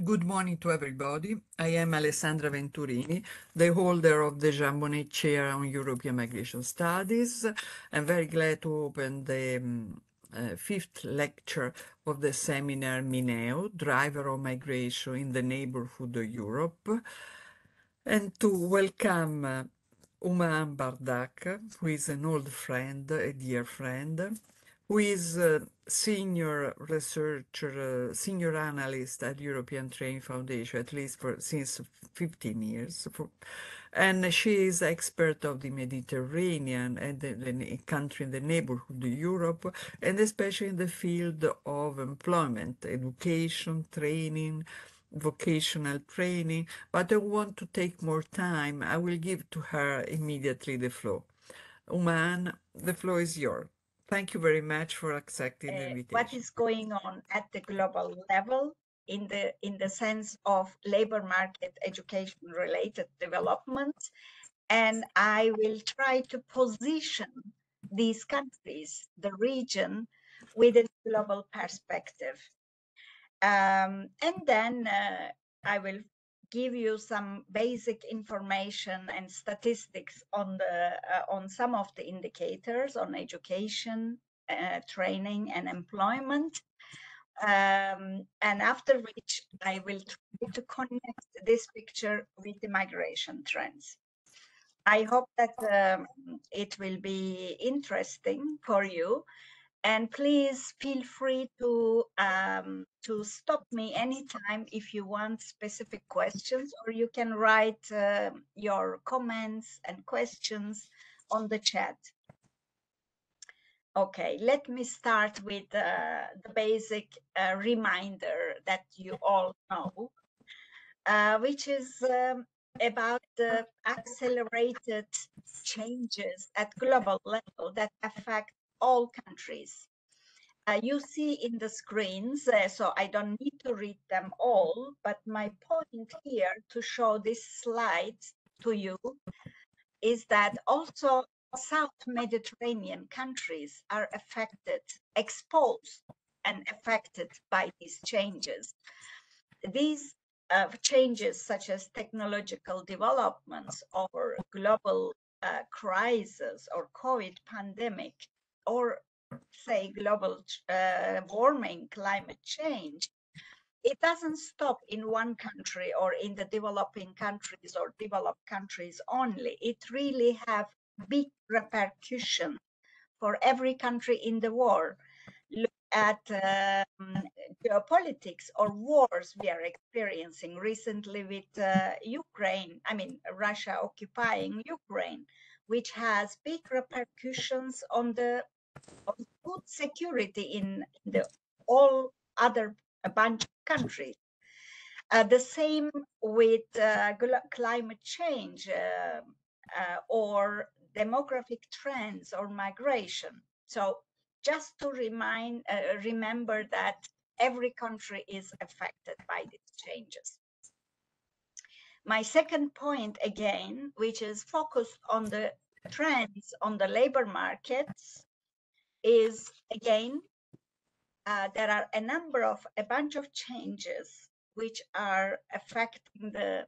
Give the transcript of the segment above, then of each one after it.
Good morning to everybody. I am Alessandra Venturini, the holder of the Jean Monnet Chair on European Migration Studies. I'm very glad to open the fifth lecture of the seminar Mineu, Driver of Migration in the Neighborhood of Europe, and to welcome Ummuhan Bardak, who is an old friend, a dear friend, who is a senior researcher, senior analyst at European Training Foundation, at least since 15 years. And she is expert of the Mediterranean and the country in the neighborhood of Europe, and especially in the field of employment, education, training, vocational training. But I want to take more time. I will give to her immediately the floor. Ummuhan, the floor is yours. Thank you very much for accepting the invitation. What is going on at the global level in the sense of labor market education related developments, and I will try to position these countries, the region, with a global perspective. And then I will give you some basic information and statistics on some of the indicators on education, training, and employment. And after which I will try to connect this picture with the migration trends. I hope that it will be interesting for you. And please feel free to stop me anytime if you want specific questions, or you can write your comments and questions on the chat. Okay, let me start with the basic reminder that you all know, which is about the accelerated changes at global level that affect all countries. You see in the screens, so I don't need to read them all, but my point here to show this slide to you is that also South Mediterranean countries are affected, exposed and affected by these changes. These changes, such as technological developments or global crisis or COVID pandemic, or say global warming, climate change, it doesn't stop in one country or in the developing countries or developed countries only. It really have big repercussions for every country in the world. Look at geopolitics or wars we are experiencing recently with Ukraine, I mean, Russia occupying Ukraine, which has big repercussions on the food security in the all other a bunch of countries. The same with climate change or demographic trends or migration. So just to remember that every country is affected by these changes. My second point again, which is focused on the trends on the labor markets, is again, there are a bunch of changes which are affecting the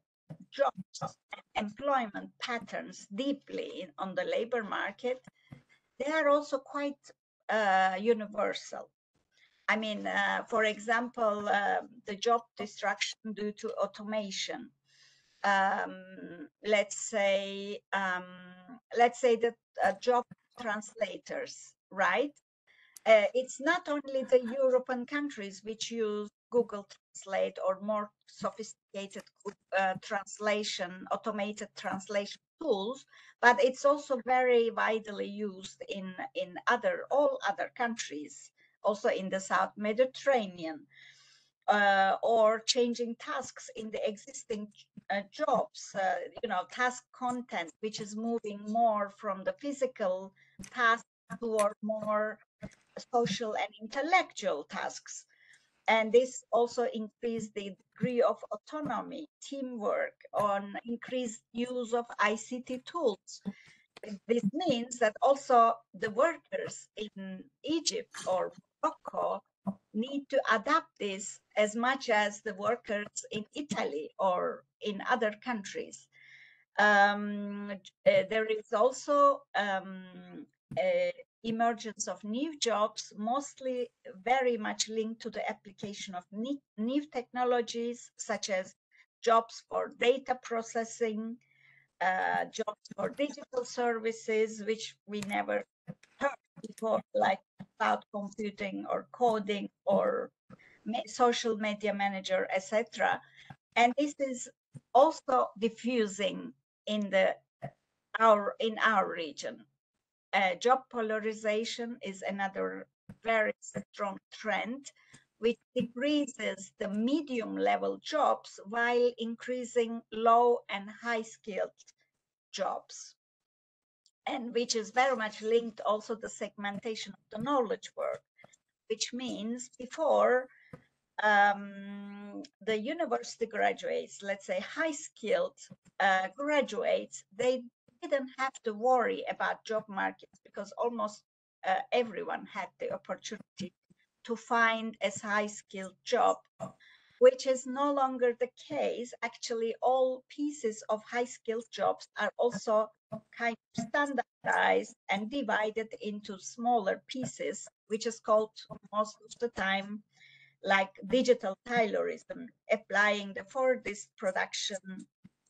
jobs and employment patterns deeply on the labor market. They are also quite universal. I mean, for example, the job destruction due to automation. Let's say that job translators, right? It's not only the European countries which use Google Translate or more sophisticated automated translation tools, but it's also very widely used in all other countries, also in the South Mediterranean, or changing tasks in the existing jobs, task content, which is moving more from the physical task toward more social and intellectual tasks. And this also increased the degree of autonomy, teamwork, on increased use of ICT tools. This means that also the workers in Egypt or Morocco need to adapt this as much as the workers in Italy or in other countries. There is also emergence of new jobs, mostly very much linked to the application of new technologies, such as jobs for data processing, jobs for digital services, which we never heard before, like cloud computing or coding or social media manager, etc. And this is also diffusing in our region. Job polarization is another very strong trend, which decreases the medium level jobs while increasing low and high skilled jobs, and which is very much linked also to the segmentation of the knowledge work, which means before the university graduates, let's say high skilled graduates, they didn't have to worry about job markets because almost everyone had the opportunity to find a high skilled job, which is no longer the case. Actually, all pieces of high skilled jobs are also kind of standardized and divided into smaller pieces, which is called most of the time like digital taylorism, applying the Fordist production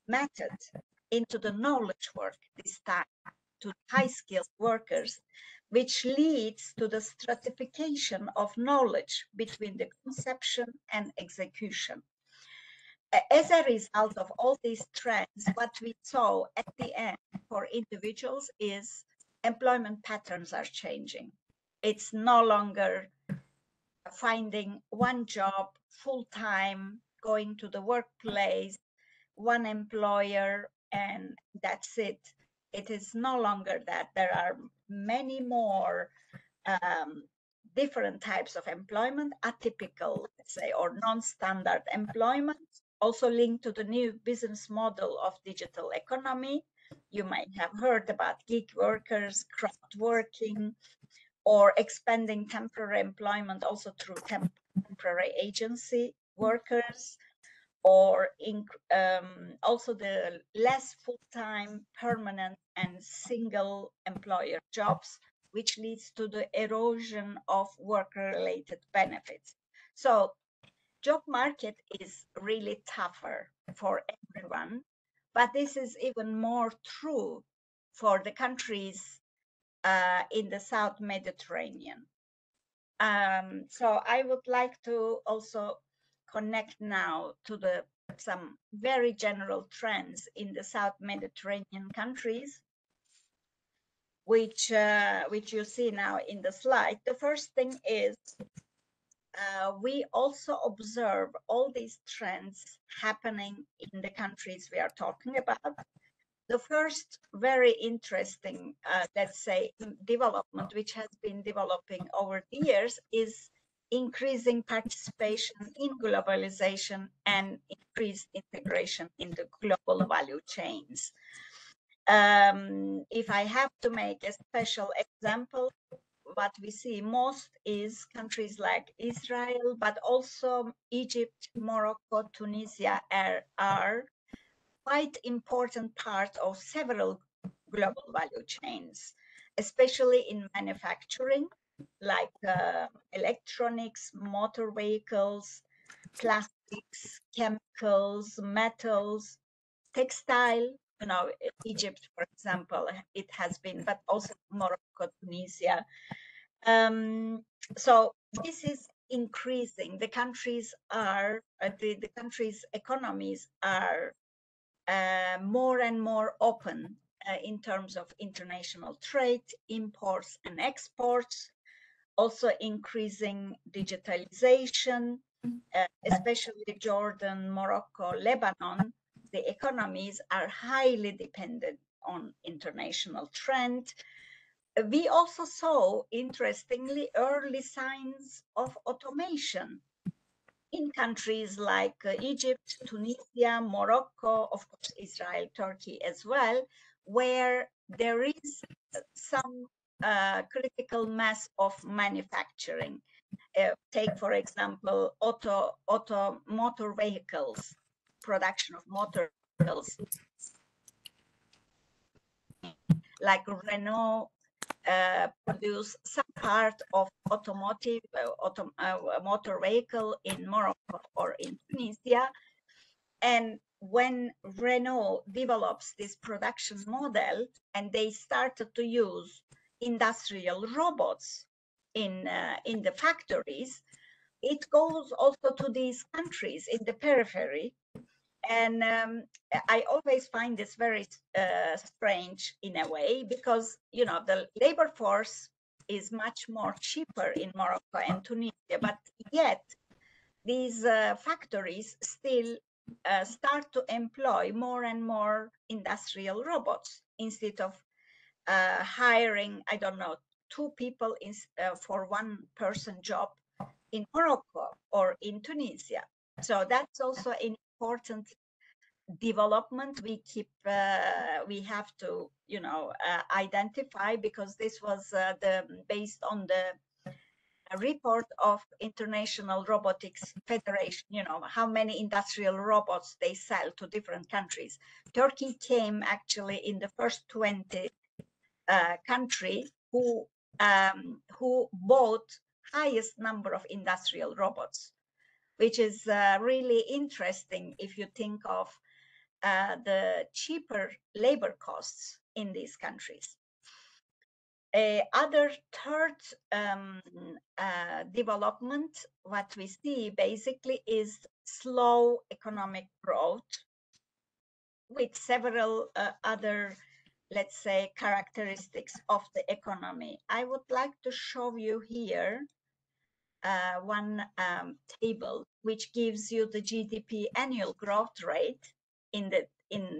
method into the knowledge work this time to high-skilled workers, which leads to the stratification of knowledge between the conception and execution. As a result of all these trends, what we saw at the end for individuals is employment patterns are changing. It's no longer finding one job full-time, going to the workplace, one employer, and that's it. It is no longer that. There are many more different types of employment, atypical, let's say, or non-standard employment, also linked to the new business model of digital economy. You might have heard about gig workers, craft working, or expanding temporary employment also through temporary agency workers, or also the less full-time, permanent, and single employer jobs, which leads to the erosion of worker-related benefits. So job market is really tougher for everyone, but this is even more true for the countries in the South Mediterranean. So I would like to also connect now to some very general trends in the South Mediterranean countries, which you see now in the slide. The first thing is we also observe all these trends happening in the countries we are talking about. The first very interesting, let's say, development, which has been developing over the years, is increasing participation in globalization and increased integration in the global value chains. If I have to make a special example, what we see most is countries like Israel, but also Egypt, Morocco, Tunisia are quite important part of several global value chains, especially in manufacturing, like electronics, motor vehicles, plastics, chemicals, metals, textile. You know, Egypt, for example, it has been, but also Morocco, Tunisia. So this is increasing. The countries are, the countries' economies are more and more open in terms of international trade, imports and exports, also increasing digitalization, especially Jordan, Morocco, Lebanon. The economies are highly dependent on international trend. We also saw, interestingly, early signs of automation in countries like Egypt, Tunisia, Morocco, of course, Israel, Turkey as well, where there is some critical mass of manufacturing. Take, for example, motor vehicles, production of motor vehicles, like Renault produce some part of automotive motor vehicle in Morocco or in Tunisia. And when Renault develops this production model and they started to use industrial robots in the factories, it goes also to these countries in the periphery. And I always find this very strange in a way, because, you know, the labor force is much more cheaper in Morocco and Tunisia, but yet these factories still start to employ more and more industrial robots instead of hiring, I don't know, two people for one person job in Morocco or in Tunisia. So that's also an important development we have to, you know, identify, because this was based on the report of International Robotics Federation, you know, how many industrial robots they sell to different countries. Turkey came actually in the first 20 country who bought highest number of industrial robots, which is really interesting if you think of the cheaper labor costs in these countries. Other third development, what we see basically is slow economic growth with several other, let's say, characteristics of the economy. I would like to show you here one table which gives you the GDP annual growth rate in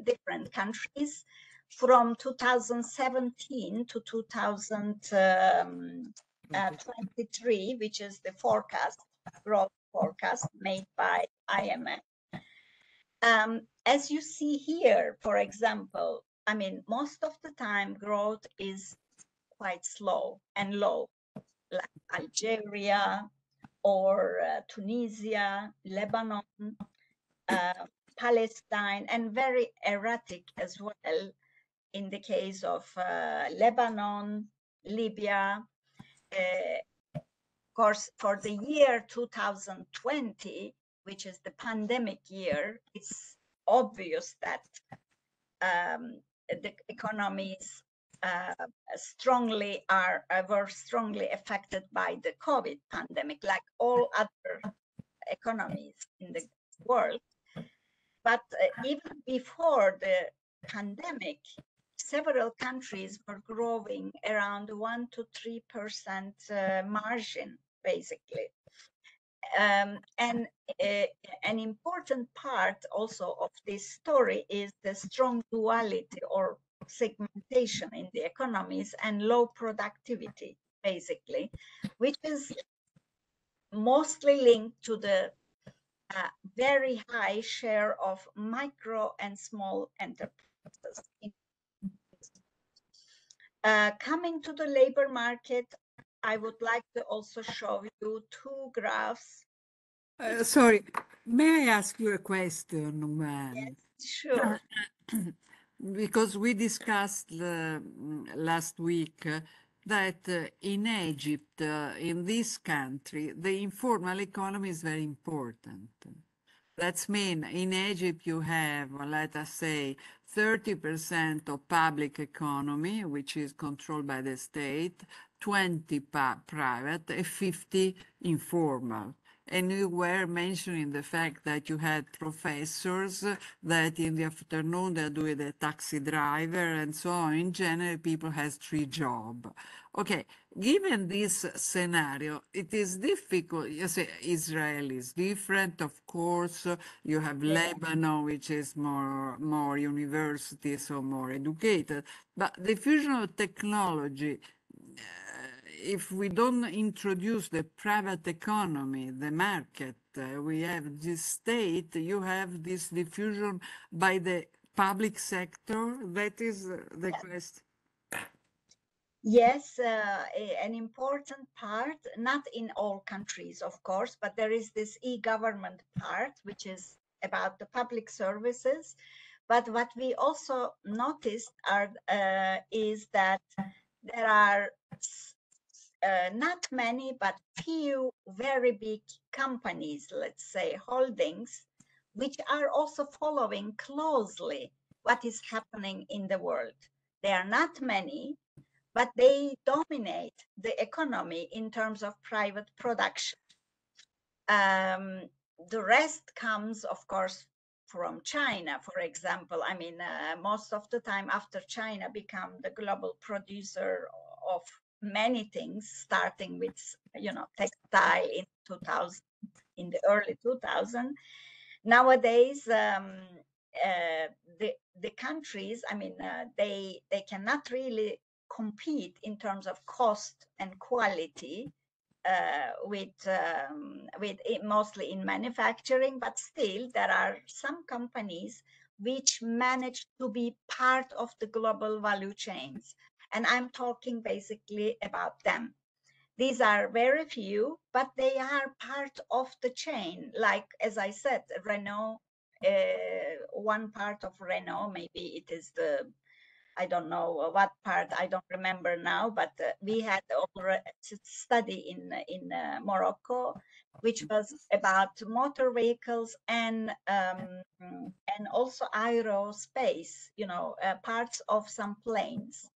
different countries from 2017 to 2023, which is the growth forecast made by IMF. As you see here, for example, I mean, most of the time growth is quite slow and low, like Algeria or Tunisia, Lebanon, Palestine, and very erratic as well in the case of Lebanon, Libya. Of course, for the year 2020, which is the pandemic year, it's obvious that the economies were strongly affected by the COVID pandemic, like all other economies in the world. But even before the pandemic, several countries were growing around 1 to 3% margin, basically. And an important part also of this story is the strong duality or segmentation in the economies and low productivity, basically, which is mostly linked to the very high share of micro and small enterprises. Coming to the labor market, I would like to also show you two graphs. Sorry, may I ask you a question, Ummuhan? Yes, sure. Because we discussed last week that in Egypt, in this country, the informal economy is very important. That's mean in Egypt you have, let us say, 30% of public economy, which is controlled by the state, 20 private, and 50 informal. And you were mentioning the fact that you had professors that in the afternoon they're doing the taxi driver and so on. In general, people has 3 jobs. Okay, given this scenario, it is difficult. You say Israel is different, of course. You have Lebanon, which is more university, so more educated. But the fusion of technology, if we don't introduce the private economy, the market, we have this state, you have this diffusion by the public sector. That is the question. Yes, an important part, not in all countries, of course, but there is this e-government part, which is about the public services. But what we also noticed is that there are not many, but few very big companies, let's say holdings, which are also following closely what is happening in the world. There are not many, but they dominate the economy in terms of private production. The rest comes, of course, from China, for example. I mean, most of the time after China become the global producer of many things, starting with, textile in 2000, in the early 2000. Nowadays, the countries, I mean, they cannot really compete in terms of cost and quality with it mostly in manufacturing, but still there are some companies which manage to be part of the global value chains. And I'm talking basically about them. These are very few, but they are part of the chain. Like, as I said, Renault, one part of Renault, maybe it is the, I don't know what part, I don't remember now, but we had a study in Morocco, which was about motor vehicles and also aerospace, parts of some planes.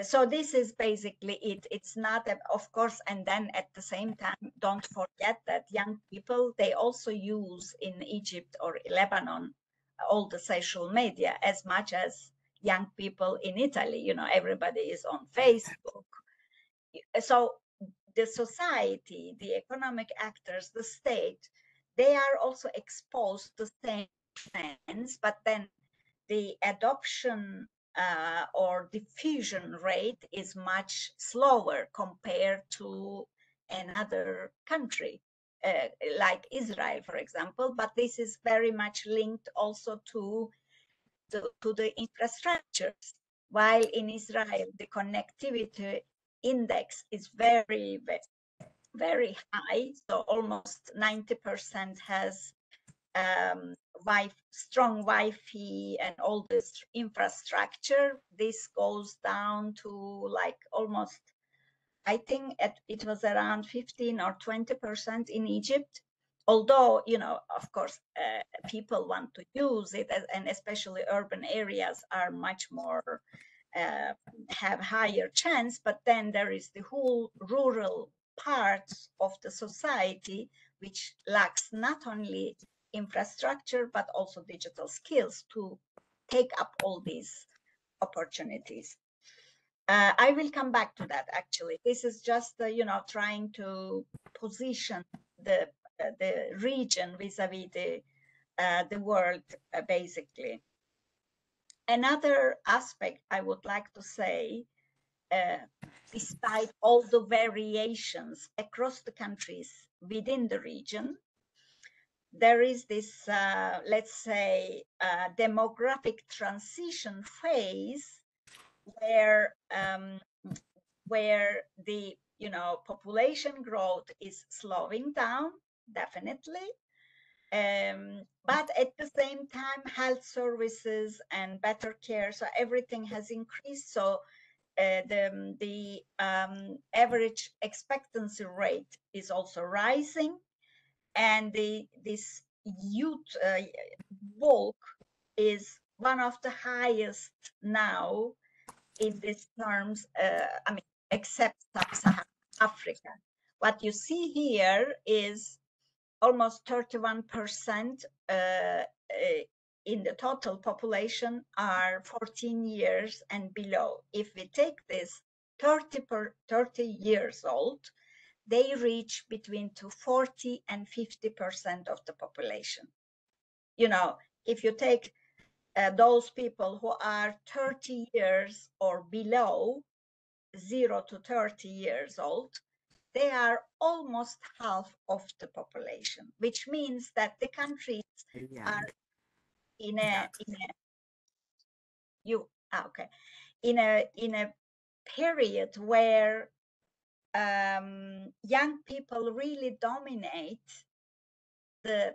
So this is basically it. It's not, of course, and then at the same time, don't forget that young people, they also use in Egypt or Lebanon all the social media as much as young people in Italy. Everybody is on Facebook. So the society, the economic actors, the state, they are also exposed to same trends, but then the adoption or diffusion rate is much slower compared to another country, like Israel, for example. But this is very much linked also to the infrastructures. While in Israel, the connectivity index is very, very high, so almost 90% has strong Wi-Fi and all this infrastructure. This goes down to like almost, I think it was around 15 or 20% in Egypt. Although, of course, people want to use it, and especially urban areas are much more, have higher chance, but then there is the whole rural parts of the society which lacks not only infrastructure, but also digital skills to take up all these opportunities. I will come back to that. Actually, this is just trying to position the region vis-a-vis the world, basically. Another aspect I would like to say, despite all the variations across the countries within the region, there is this, let's say, demographic transition phase where the population growth is slowing down, definitely, but at the same time, health services and better care, so everything has increased. So the average expectancy rate is also rising, and this youth bulk is one of the highest now in these terms, I mean, except sub-Saharan Africa. What you see here is almost 31% in the total population are 14 years and below. If we take this 30 years old, they reach between 40 and 50% of the population. If you take those people who are 30 years or below, 0 to 30 years old, they are almost half of the population, which means that the countries are in a period where young people really dominate the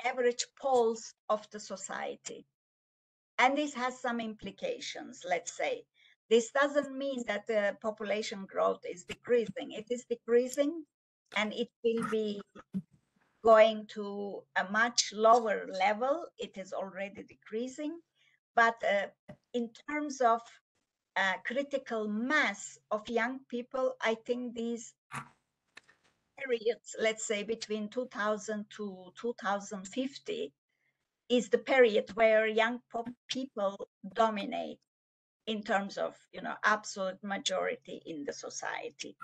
average pulse of the society. And this has some implications, let's say. This doesn't mean that the population growth is decreasing. It is decreasing, and it will be going to a much lower level. It is already decreasing. But in terms of critical mass of young people, I think these periods, let's say between 2000 to 2050, is the period where young people dominate in terms of, absolute majority in the society.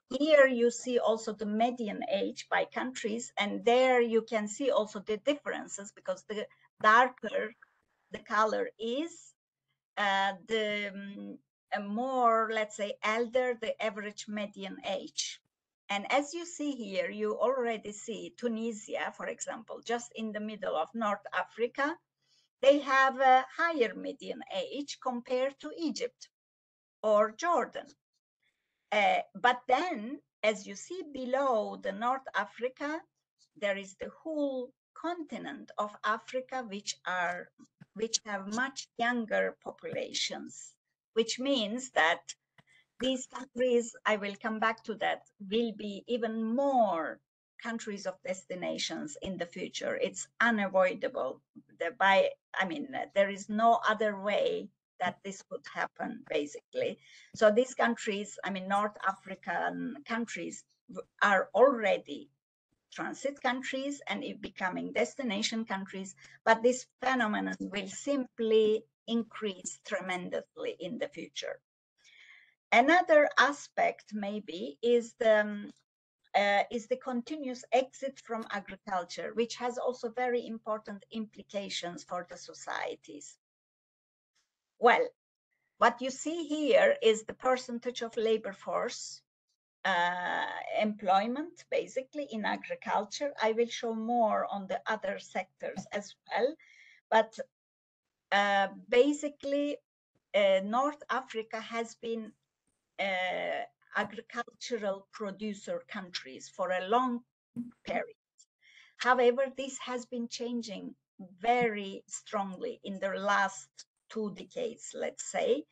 Here you see also the median age by countries, and there you can see also the differences, because the darker the color is, the more, let's say, elder the average median age. And as you see here, you already see Tunisia, for example, just in the middle of North Africa, they have a higher median age compared to Egypt or Jordan. But then, as you see below the North Africa, there is the whole continent of Africa, which have much younger populations, which means that these countries, I will come back to that, will be even more countries of destinations in the future. It's unavoidable. There is no other way that this could happen, basically. So these countries, North African countries, are already transit countries and becoming destination countries, but this phenomenon will simply increase tremendously in the future. Another aspect maybe is the continuous exit from agriculture, which has also very important implications for the societies. Well, what you see here is the percentage of labor force employment, basically, in agriculture. I will show more on the other sectors as well, but basically, North Africa has been agricultural producer countries for a long period. However, this has been changing very strongly in the last 2 decades, let's say.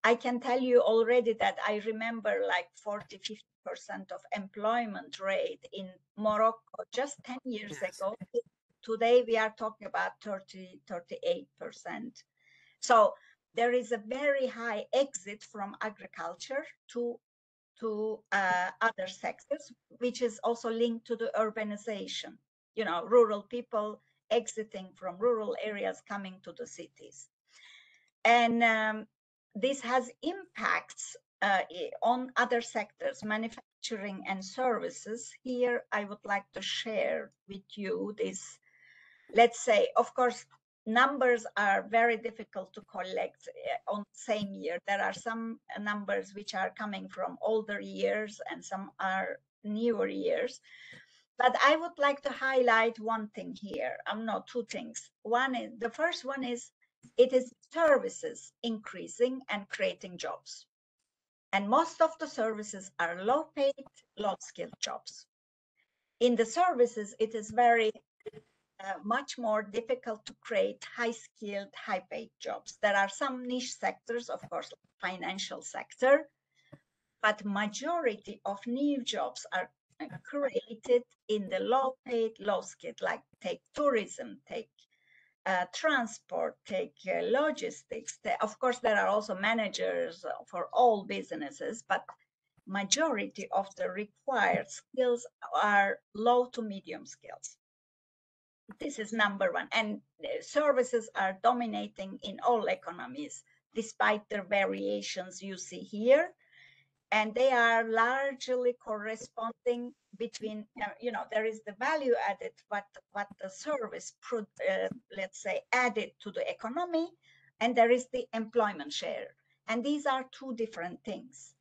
I can tell you already that I remember like 40, 50% of employment rate in Morocco just 10 years ago. Today we are talking about 30, 38%. So there is a very high exit from agriculture to other sectors, which is also linked to the urbanization. Rural people exiting from rural areas, coming to the cities. And this has impacts on other sectors, manufacturing and services. Here, I would like to share with you this, let's say, of course, numbers are very difficult to collect on the same year. There are some numbers which are coming from older years and some are newer years. But I would like to highlight one thing here. Two things. The first one is, it is services increasing and creating jobs. And most of the services are low-paid, low-skilled jobs. In the services, it is very much more difficult to create high-skilled, high-paid jobs. There are some niche sectors, of course, financial sector, but majority of new jobs are created in the low-paid, low-skilled, like take tourism, take transport, take logistics. Of course, there are also managers for all businesses, but majority of the required skills are low to medium skills. This is number one. And services are dominating in all economies, despite the variations you see here. And they are largely corresponding between, there is the value added, what the service, let's say, added to the economy, and there is the employment share. And these are two different things.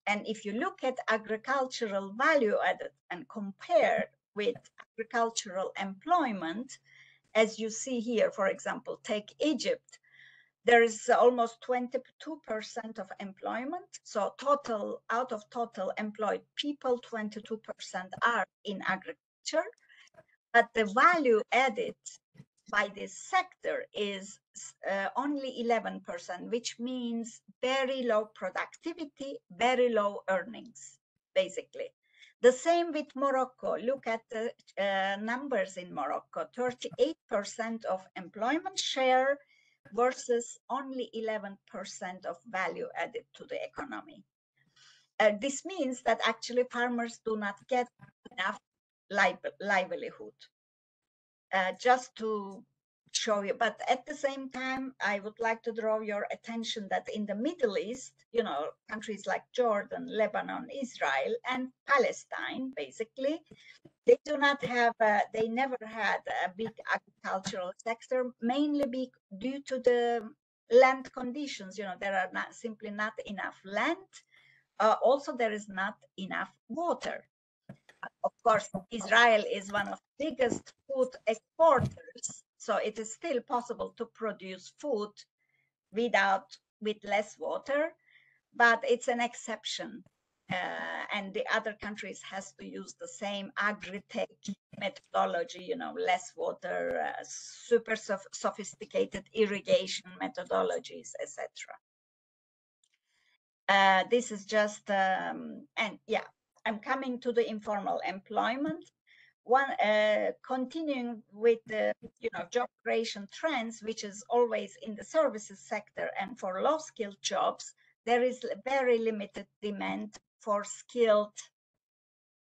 And if you look at agricultural value added and compare with agricultural employment, as you see here, for example, take Egypt, there is almost 22% of employment. So total, out of total employed people, 22% are in agriculture. But the value added by this sector is only 11%, which means very low productivity, very low earnings, basically. The same with Morocco. Look at the numbers in Morocco, 38% of employment share versus only 11% of value added to the economy. This means that actually farmers do not get enough livelihood. Just to show you, but at the same time, I would like to draw your attention that in the Middle East, you know, countries like Jordan, Lebanon, Israel, and Palestine, basically, they do not have, they never had a big agricultural sector, mainly due to the land conditions. You know, there are not, simply not enough land. Also, there is not enough water. Of course, Israel is one of the biggest food exporters, so it is still possible to produce food with less water, but it's an exception. And the other countries has to use the same agri-tech methodology, you know, less water, super sophisticated irrigation methodologies, etc. This is just, and yeah, I'm coming to the informal employment. One, continuing with the job creation trends, which is always in the services sector, and for low skilled jobs, there is very limited demand for skilled,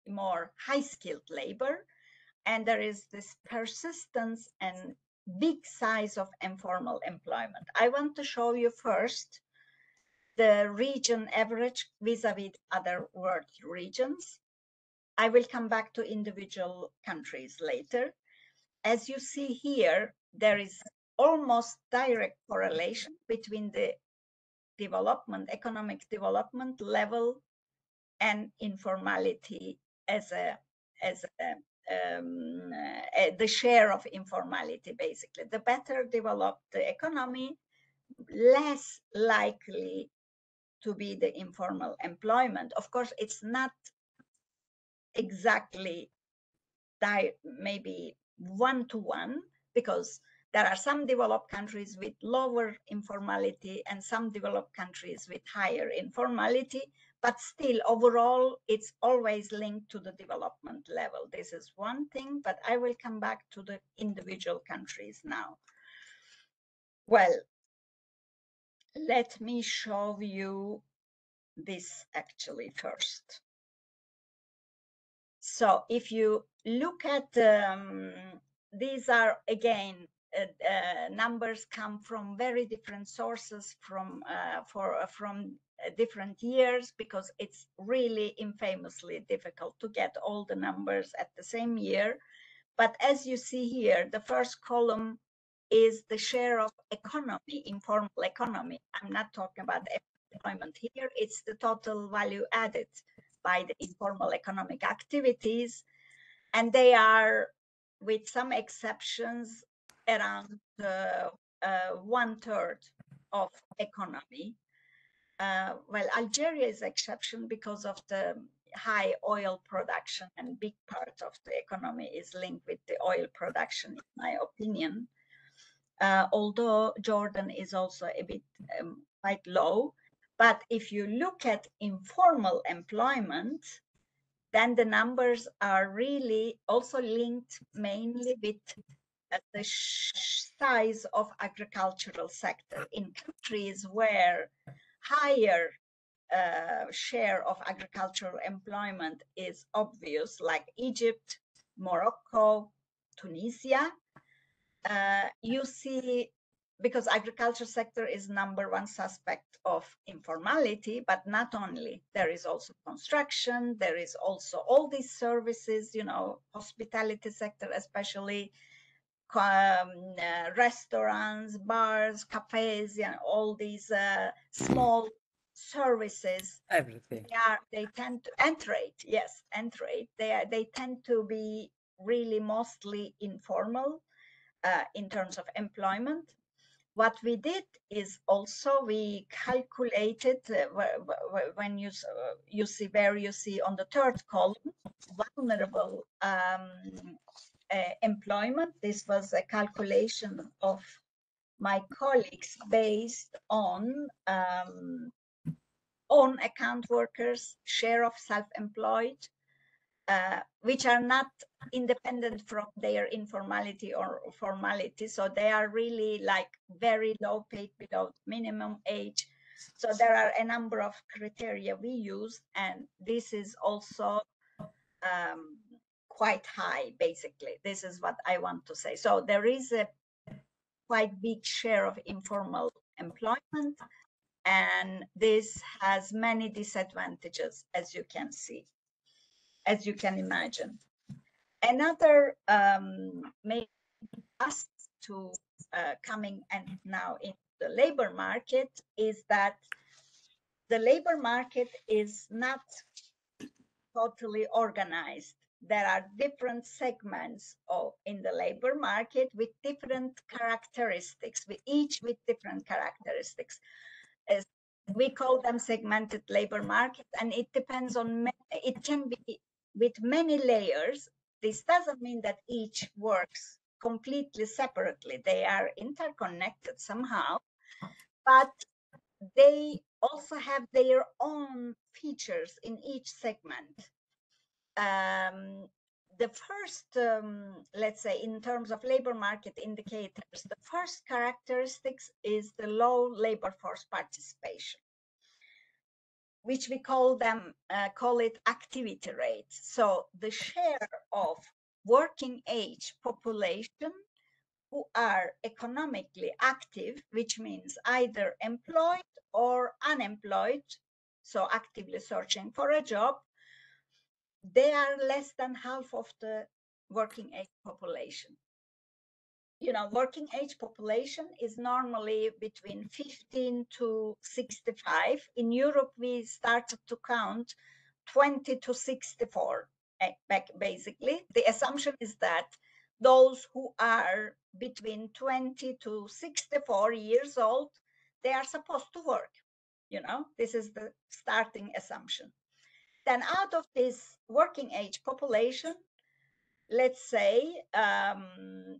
more high skilled labor, and there is this persistence and big size of informal employment. I want to show you first the region average vis-a-vis other world regions. I will come back to individual countries later. As you see here, there is almost direct correlation between the development, economic development level and informality as the share of informality, basically. The better developed the economy, less likely to be the informal employment. Of course, it's not exactly maybe one-to-one, because there are some developed countries with lower informality and some developed countries with higher informality, but still overall it's always linked to the development level. This is one thing, but I will come back to the individual countries now. Well, let me show you this actually first. So if you look at, these are again, numbers come from very different sources from different years, because it's really infamously difficult to get all the numbers at the same year. But as you see here, the first column is the share of economy, informal economy. I'm not talking about employment here. It's the total value added by the informal economic activities. And they are, with some exceptions, around 1/3 of economy. Well, Algeria is exception because of the high oil production, and big part of the economy is linked with the oil production, in my opinion. Although Jordan is also a bit quite low. But if you look at informal employment, then the numbers are really also linked mainly with the size of agricultural sector. In countries where higher share of agricultural employment is obvious, like Egypt, Morocco, Tunisia, you see, because agriculture sector is #1 suspect of informality, but not only. There is also construction, there is also all these services, you know, hospitality sector, especially restaurants, bars, cafes, and all these small services. Everything. They tend to, and trade, yes, and trade. They tend to be really mostly informal in terms of employment. What we did is also we calculated when you see where you see on the third column vulnerable employment. This was a calculation of my colleagues based on own account workers, share of self-employed, which are not independent from their informality or formality. So they are really like very low paid below minimum age. So there are a number of criteria we use, and this is also quite high, basically. This is what I want to say. So there is a quite big share of informal employment, and this has many disadvantages, as you can see, as you can imagine. Another maybe us to coming and now in the labor market is that the labor market is not totally organized. There are different segments in the labor market with different characteristics, each with different characteristics. As we call them segmented labor market, and it depends on, it can be with many layers. This doesn't mean that each works completely separately. They are interconnected somehow, but they also have their own features in each segment. The first, let's say, in terms of labor market indicators, the first characteristics is the low labor force participation, which we call it activity rate. So the share of working age population who are economically active, which means either employed or unemployed, so actively searching for a job, they are less than half of the working age population. You know, working age population is normally between 15 to 65. In Europe, we started to count 20 to 64. Basically, the assumption is that those who are between 20 to 64 years old, they are supposed to work. You know, this is the starting assumption. Then out of this working age population, let's say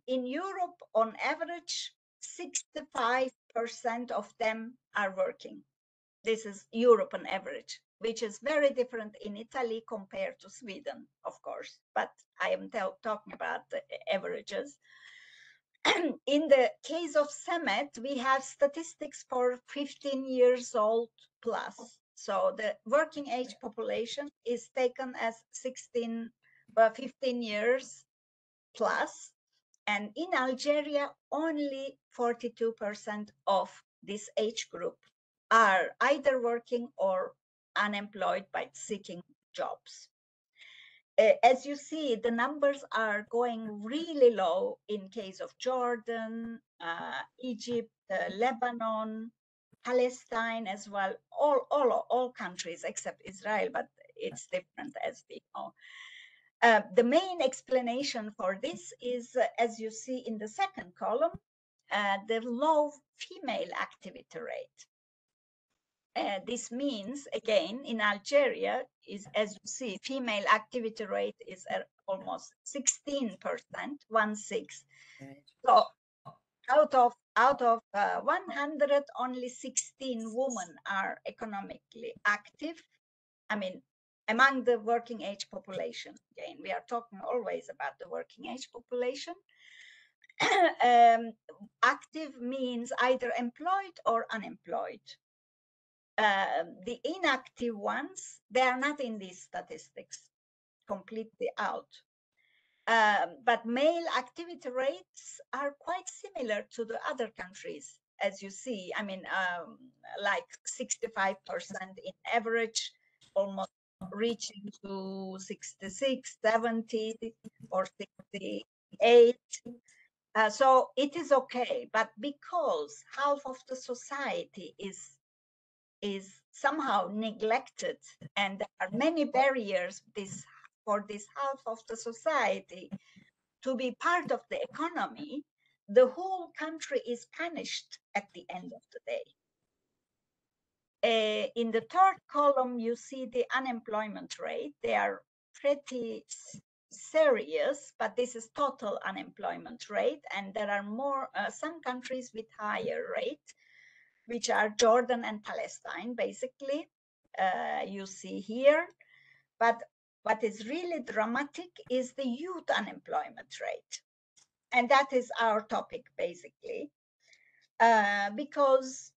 in Europe, on average, 65% of them are working. This is Europe on average, which is very different in Italy compared to Sweden, of course. But I am talking about the averages. In the case of SEMET, we have statistics for 15 years old plus. So the working age population is taken as 15 years plus. And in Algeria, only 42% of this age group are either working or unemployed by seeking jobs. As you see, the numbers are going really low in case of Jordan, Egypt, Lebanon, Palestine as well, all countries except Israel, but it's different as we know. The main explanation for this is, as you see in the second column, the low female activity rate. This means, again, in Algeria, is, as you see, female activity rate is at almost 16%, 1/6. So out of 100, only 16 women are economically active. I mean, among the working age population. Again, we are talking always about the working age population. Active means either employed or unemployed. The inactive ones, they are not in these statistics, completely out. But male activity rates are quite similar to the other countries, as you see. I mean, like 65% in average, almost reaching to 66, 70, or 68. So it is okay, but because half of the society is somehow neglected, and there are many barriers for this half of the society to be part of the economy, the whole country is punished at the end of the day. In the third column, you see the unemployment rate. They are pretty serious, but this is total unemployment rate. And there are more, some countries with higher rate, which are Jordan and Palestine, basically. You see here. But what is really dramatic is the youth unemployment rate. And that is our topic, basically, because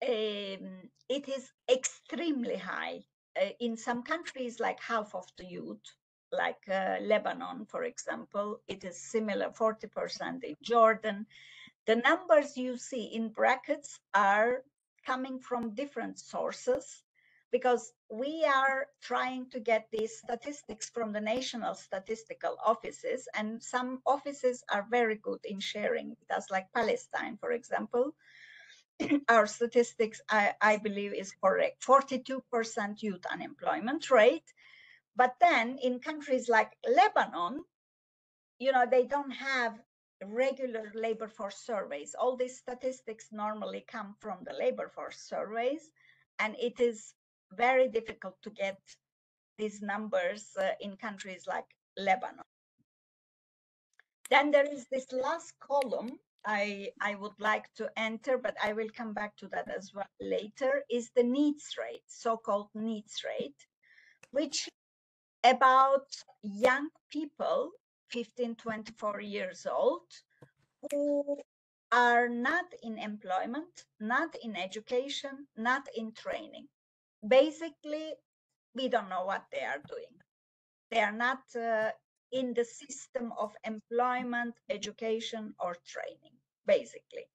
it is extremely high. In some countries, like half of the youth, like Lebanon, for example, it is similar, 40% in Jordan. The numbers you see in brackets are coming from different sources because we are trying to get these statistics from the national statistical offices, and some offices are very good in sharing with us, like Palestine, for example. Our statistics, I believe, is correct. 42% youth unemployment rate. But then in countries like Lebanon, they don't have regular labor force surveys. All these statistics normally come from the labor force surveys, and it is very difficult to get these numbers in countries like Lebanon. Then there is this last column I would like to enter, but I will come back to that as well later, is the needs rate, so-called needs rate, which about young people, 15, 24 years old, who are not in employment, not in education, not in training. Basically, we don't know what they are doing. They are not in the system of employment, education, or training, basically.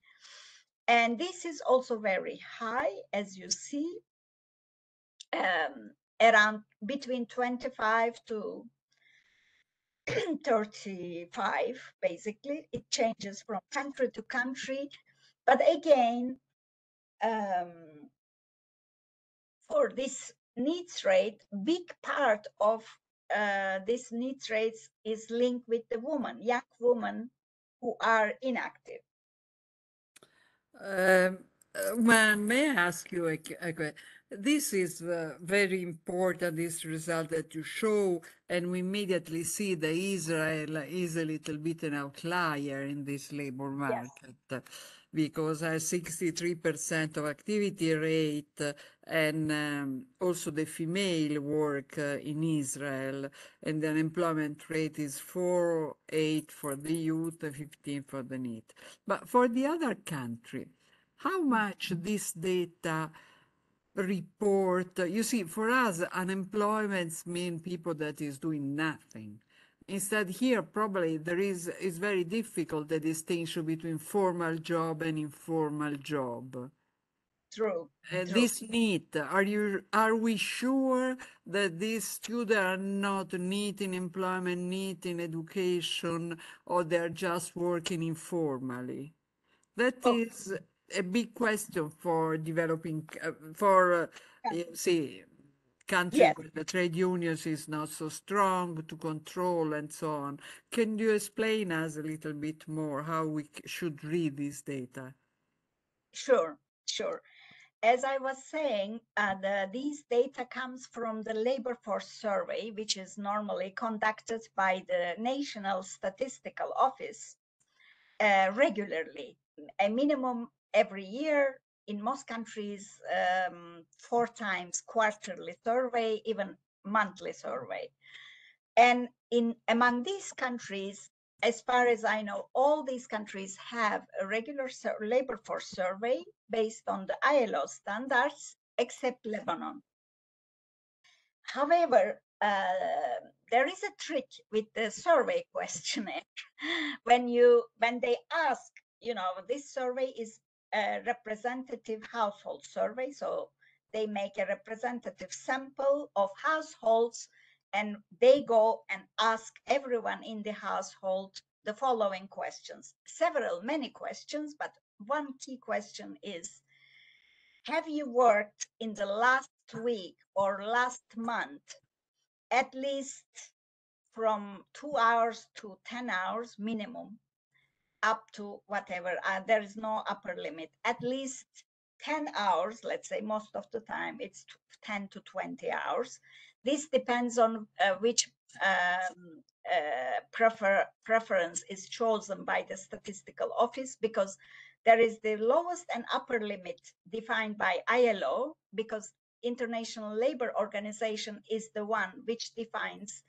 And this is also very high, as you see, around between 25 to 35, basically. It changes from country to country. But again, for this needs rate, big part of this needs rates is linked with the woman, young women who are inactive. May I ask you a question? This is very important, this result that you show, and we immediately see that Israel is a little bit an outlier in this labor Yes. market because has 63% of activity rate and also the female work in Israel, and the unemployment rate is 4.8 for the youth, 15 for the NEET. But for the other country, how much this data report, you see, for us, unemployments mean people that is doing nothing. Instead, here probably there is very difficult the distinction between formal job and informal job. True, true. This NEET, are we sure that these students are not NEET in employment, NEET in education, or they're just working informally? That Oh, is a big question for developing, for, see, countries yes, where the trade unions is not so strong to control and so on. Can you explain us a little bit more how we should read this data? sure, sure. As I was saying, these data comes from the labor force survey, which is normally conducted by the National Statistical Office regularly, a minimum every year. In most countries, 4 times quarterly survey, even monthly survey. And among these countries, as far as I know, all these countries have a regular labor force survey based on the ILO standards, except Lebanon. However, there is a trick with the survey questionnaire. when they ask, this survey is a representative household survey, so they make a representative sample of households, and they go and ask everyone in the household the following questions. Many questions, but one key question is, have you worked in the last week or last month at least from 2 hours to 10 hours minimum up to whatever. There is no upper limit. At least 10 hours, let's say, most of the time it's 10 to 20 hours. This depends on which preference is chosen by the statistical office, because there is the lowest and upper limit defined by ILO, because International Labor Organization is the one which defines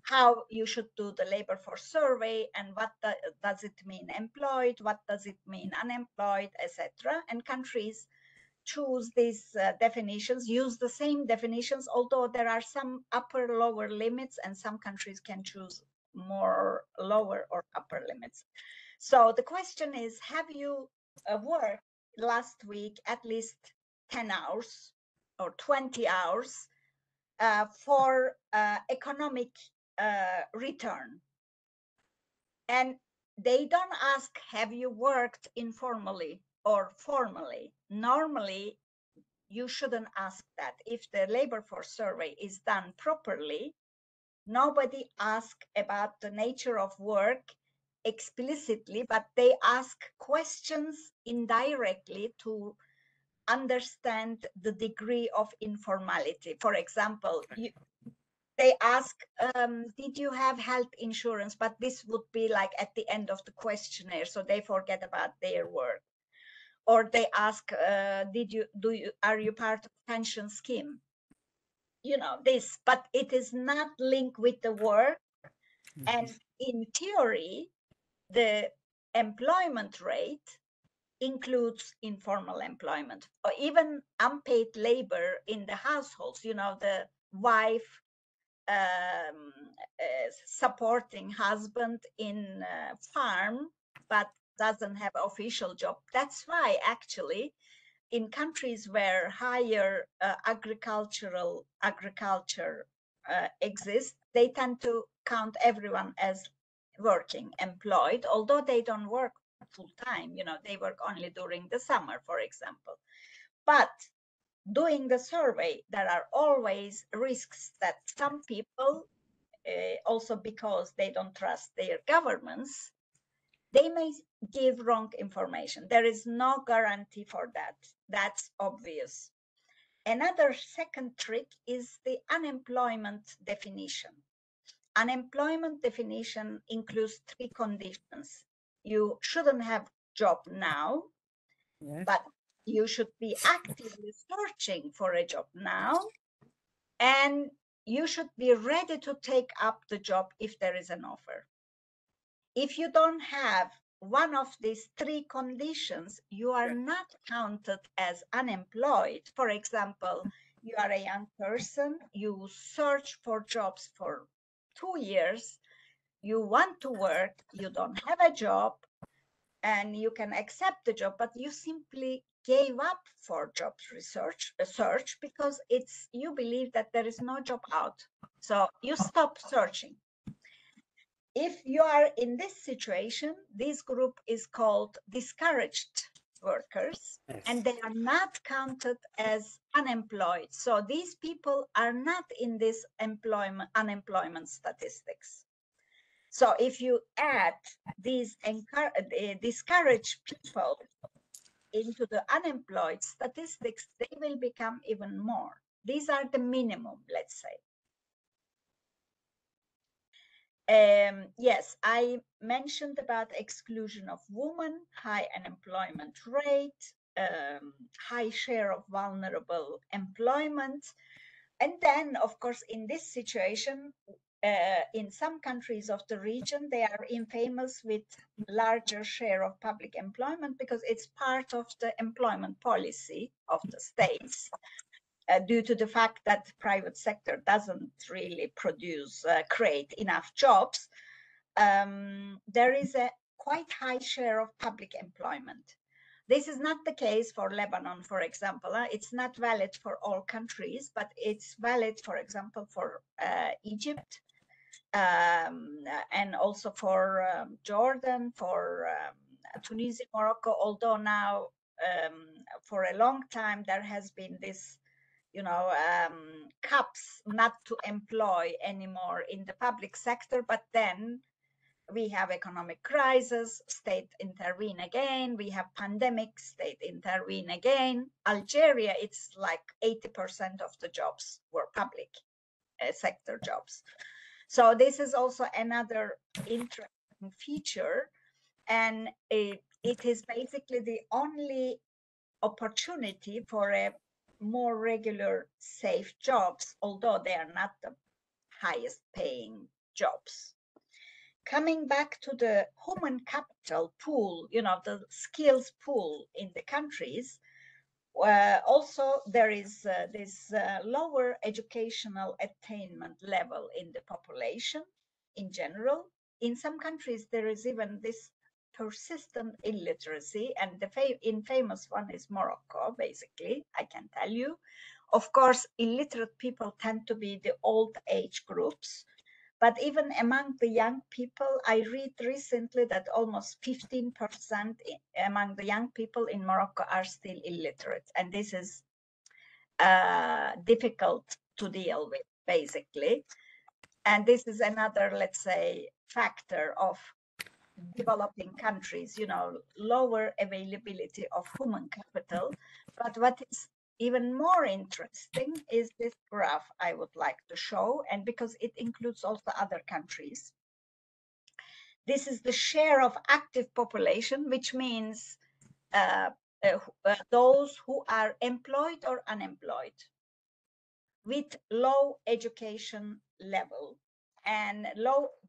how you should do the labor force survey, and what does it mean employed, what does it mean unemployed, etc. And countries choose these definitions, use the same definitions, although there are some upper lower limits, and some countries can choose more lower or upper limits. So the question is, have you worked last week at least 10 hours or 20 hours for economic return? And they don't ask, have you worked informally or formally? Normally, you shouldn't ask that. If the labor force survey is done properly, nobody asks about the nature of work explicitly, but they ask questions indirectly to understand the degree of informality. For example, they ask, did you have health insurance? But this would be like at the end of the questionnaire, so they forget about their work. Or they ask, are you part of pension scheme? You know, this, but it is not linked with the work. And in theory, the employment rate includes informal employment, or even unpaid labor in the households, you know, the wife supporting husband in farm, but doesn't have official job. That's why actually in countries where higher agriculture exists, they tend to count everyone as working, employed, although they don't work full time. You know, they work only during the summer, for example. But doing the survey, there are always risks that some people, also because they don't trust their governments, they may give wrong information. There is no guarantee for that. That's obvious. Another second trick is the unemployment definition. Unemployment definition includes three conditions. You shouldn't have job now, Yes. but you should be actively searching for a job now, and you should be ready to take up the job if there is an offer. If you don't have one of these three conditions, you are not counted as unemployed. For example, you are a young person, you search for jobs for 2 years, you want to work, you don't have a job, and you can accept the job, but you simply gave up for job search because you believe that there is no job out. So you stop searching. If you are in this situation, this group is called discouraged workers, Yes. and they are not counted as unemployed. So these people are not in this unemployment statistics. So if you add these discouraged people into the unemployed statistics, they will become even more. These are the minimum, let's say. Yes, I mentioned about exclusion of women, high unemployment rate, high share of vulnerable employment. And then, of course, in this situation, in some countries of the region, they are infamous with larger share of public employment because it's part of the employment policy of the states. Due to the fact that the private sector doesn't really create enough jobs, there is a quite high share of public employment. This is not the case for Lebanon, for example. It's not valid for all countries, but it's valid, for example, for Egypt, and also for Jordan, for Tunisia, Morocco, although now for a long time there has been this caps not to employ anymore in the public sector, but then We have economic crisis, state intervene again. We have pandemic, state intervene again. Algeria, it's like 80% of the jobs were public sector jobs. So this is also another interesting feature, and it is basically the only opportunity for a more regular, safe jobs, although they are not the highest paying jobs. Coming back to the human capital pool, the skills pool in the countries, also there is this lower educational attainment level in the population in general. In some countries, there is even this persistent illiteracy, and the famous one is Morocco, basically, I can tell you. Of course, illiterate people tend to be the old age groups, but even among the young people, I read recently that almost 15% among the young people in Morocco are still illiterate. And this is difficult to deal with, basically. And this is another, let's say, factor of developing countries, lower availability of human capital. But what is even more interesting is this graph I would like to show, and because it includes also other countries. This is the share of active population, which means those who are employed or unemployed with low education level. And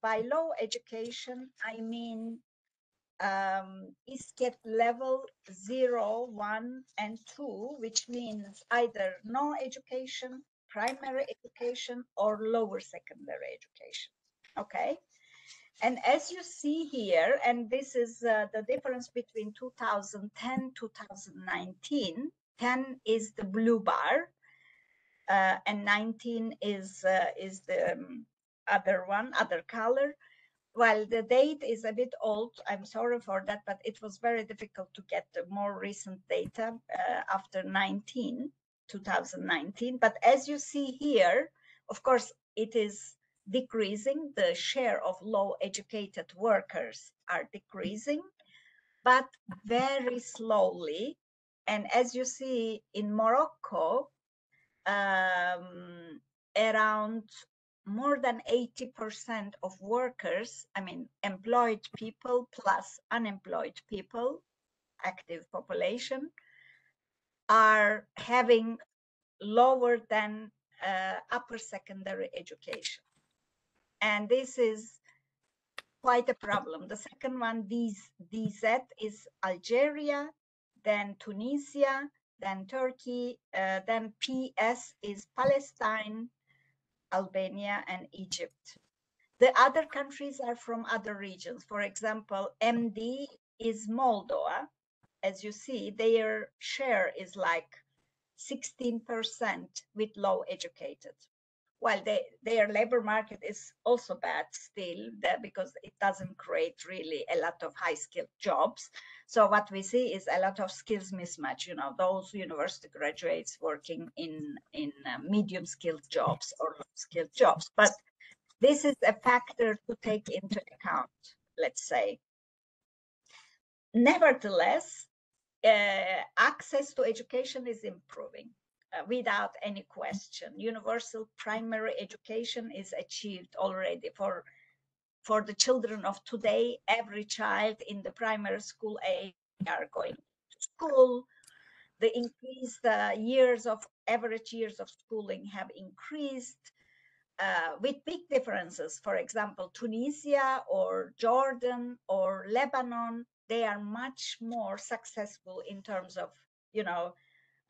by low education, I mean ISCEP level 0, 1, and 2, which means either no education, primary education, or lower secondary education. Okay. And as you see here, and this is the difference between 2010, 2019, 10 is the blue bar, and 19 is the other color. Well, the date is a bit old. I'm sorry for that, but it was very difficult to get the more recent data after 2019. But as you see here, of course, it is decreasing. The share of low educated workers are decreasing, but very slowly. And as you see in Morocco, around more than 80% of workers, I mean, employed people plus unemployed people, active population, are having lower than upper secondary education. And this is quite a problem. The second one, DZ, is Algeria, then Tunisia, then Turkey, then PS is Palestine, Albania, and Egypt. The other countries are from other regions. For example, MD is Moldova. As you see, their share is like 16% with low educated. While their labor market is also bad still, because it doesn't create really a lot of high-skilled jobs. So what we see is a lot of skills mismatch, those university graduates working in medium-skilled jobs or low-skilled jobs. But this is a factor to take into account, let's say. Nevertheless, access to education is improving without any question. Universal primary education is achieved already for the children of today. Every child in the primary school age are going to school. The increased average years of schooling have increased. With big differences. For example, Tunisia or Jordan or Lebanon, they are much more successful in terms of,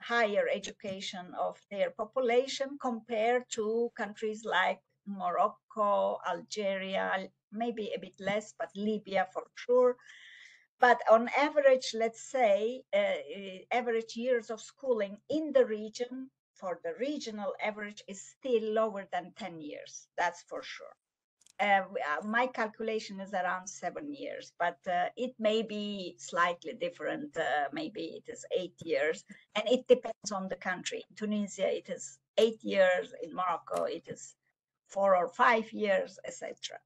higher education of their population compared to countries like Morocco, Algeria, maybe a bit less, but Libya for sure. But on average, let's say, average years of schooling in the region for the regional average is still lower than 10 years, that's for sure. My calculation is around 7 years, but it may be slightly different. Maybe it is 8 years, and it depends on the country. In Tunisia, it is 8 years. In Morocco, it is 4 or 5 years, etc.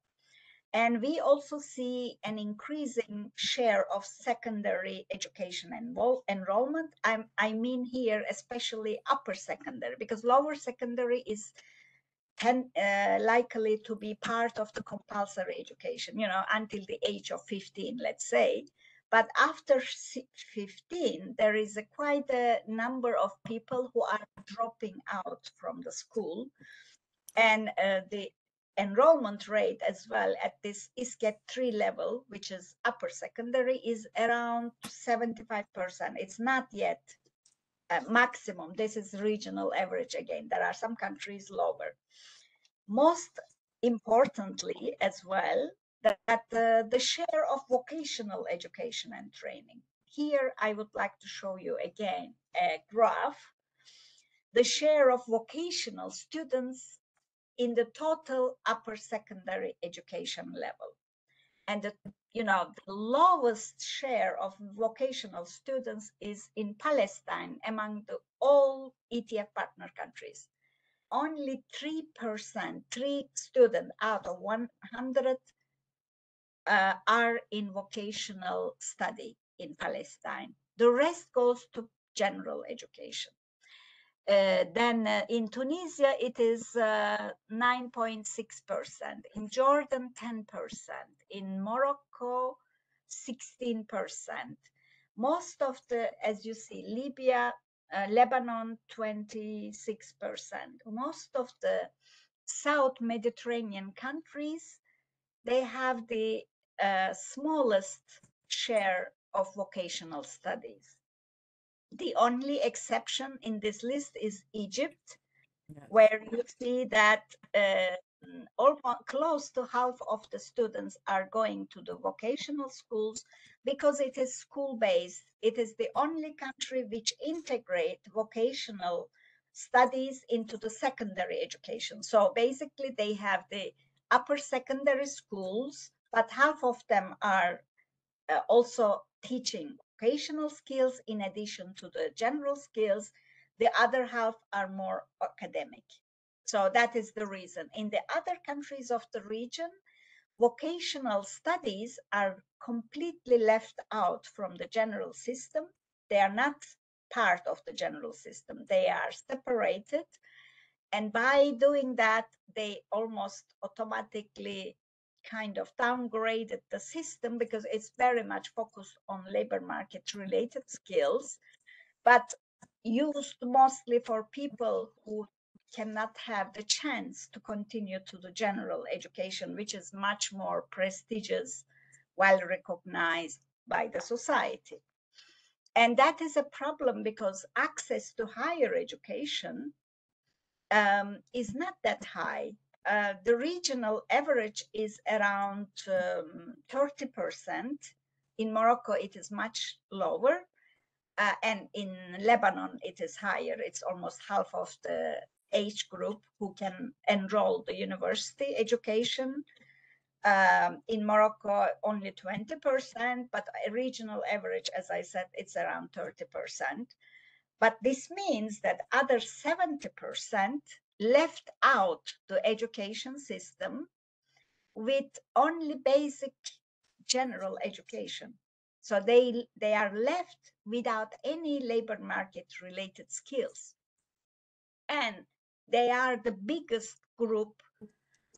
And we also see an increasing share of secondary education enrollment. I mean here, especially upper secondary, because lower secondary is likely to be part of the compulsory education, until the age of 15, let's say. But after 15, there is quite a number of people who are dropping out from the school. And the enrollment rate as well at this ISCET 3 level, which is upper secondary, is around 75%. It's not yet maximum. This is regional average again. There are some countries lower. Most importantly as well, that the share of vocational education and training. Here I would like to show you again a graph. The share of vocational students in the total upper secondary education level. And the lowest share of vocational students is in Palestine among all ETF partner countries. Only 3%, 3 students out of 100 are in vocational study in Palestine. The rest goes to general education. Then in Tunisia, it is 9.6%. In Jordan, 10%. In Morocco, 16%. Most of as you see, Libya, Lebanon, 26%. Most of the South Mediterranean countries, they have the smallest share of vocational studies. The only exception in this list is Egypt, where you see that almost close to half of the students are going to the vocational schools because it is school-based. It is the only country which integrate vocational studies into the secondary education. So basically they have the upper secondary schools, but half of them are also teaching vocational skills in addition to the general skills. The other half are more academic. So that is the reason. In the other countries of the region, vocational studies are completely left out from the general system. They are not part of the general system. They are separated. And by doing that, they almost automatically kind of downgraded the system because it's very much focused on labor market related skills, but used mostly for people who cannot have the chance to continue to the general education, which is much more prestigious, well recognized by the society. And that is a problem because access to higher education is not that high. The regional average is around 30%. In Morocco, it is much lower. And in Lebanon, it is higher. It's almost half of the age group who can enroll the university education. In Morocco, only 20%, but a regional average, as I said, it's around 30%. But this means that other 70% left out the education system with only basic general education. So they are left without any labor market related skills. And they are the biggest group,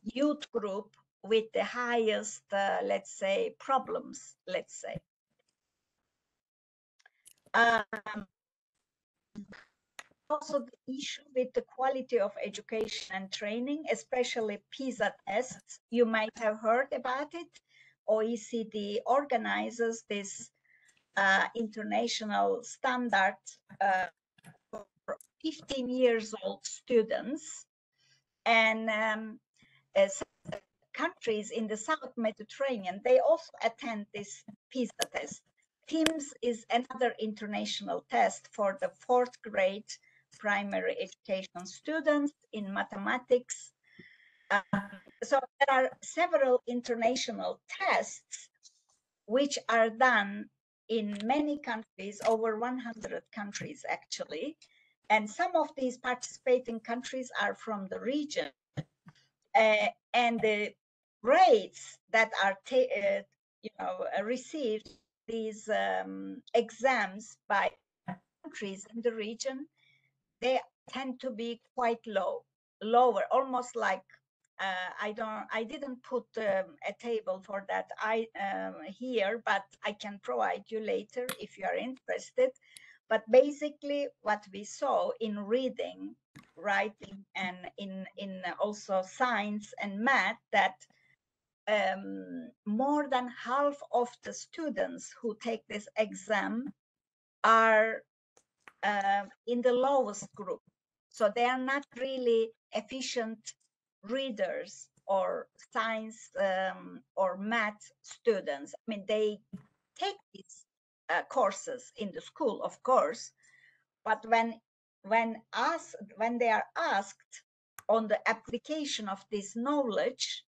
youth group, with the highest, let's say, problems, let's say. Also the issue with the quality of education and training, especially PISA tests. You might have heard about it. OECD organizes this international standard for 15 years old students. And countries in the South Mediterranean, they also attend this PISA test. TIMSS is another international test for the 4th grade primary education students in mathematics. So there are several international tests which are done in many countries, over 100 countries actually. And some of these participating countries are from the region. And the grades that are received these exams by countries in the region, they tend to be quite lower, almost like I didn't put a table for that here, but I can provide you later if you are interested. But basically, what we saw in reading, writing, and in also science and math, that more than half of the students who take this exam are in the lowest group. So they are not really efficient readers or science or math students. I mean, they take these courses in the school, of course, but when they are asked on the application of this knowledge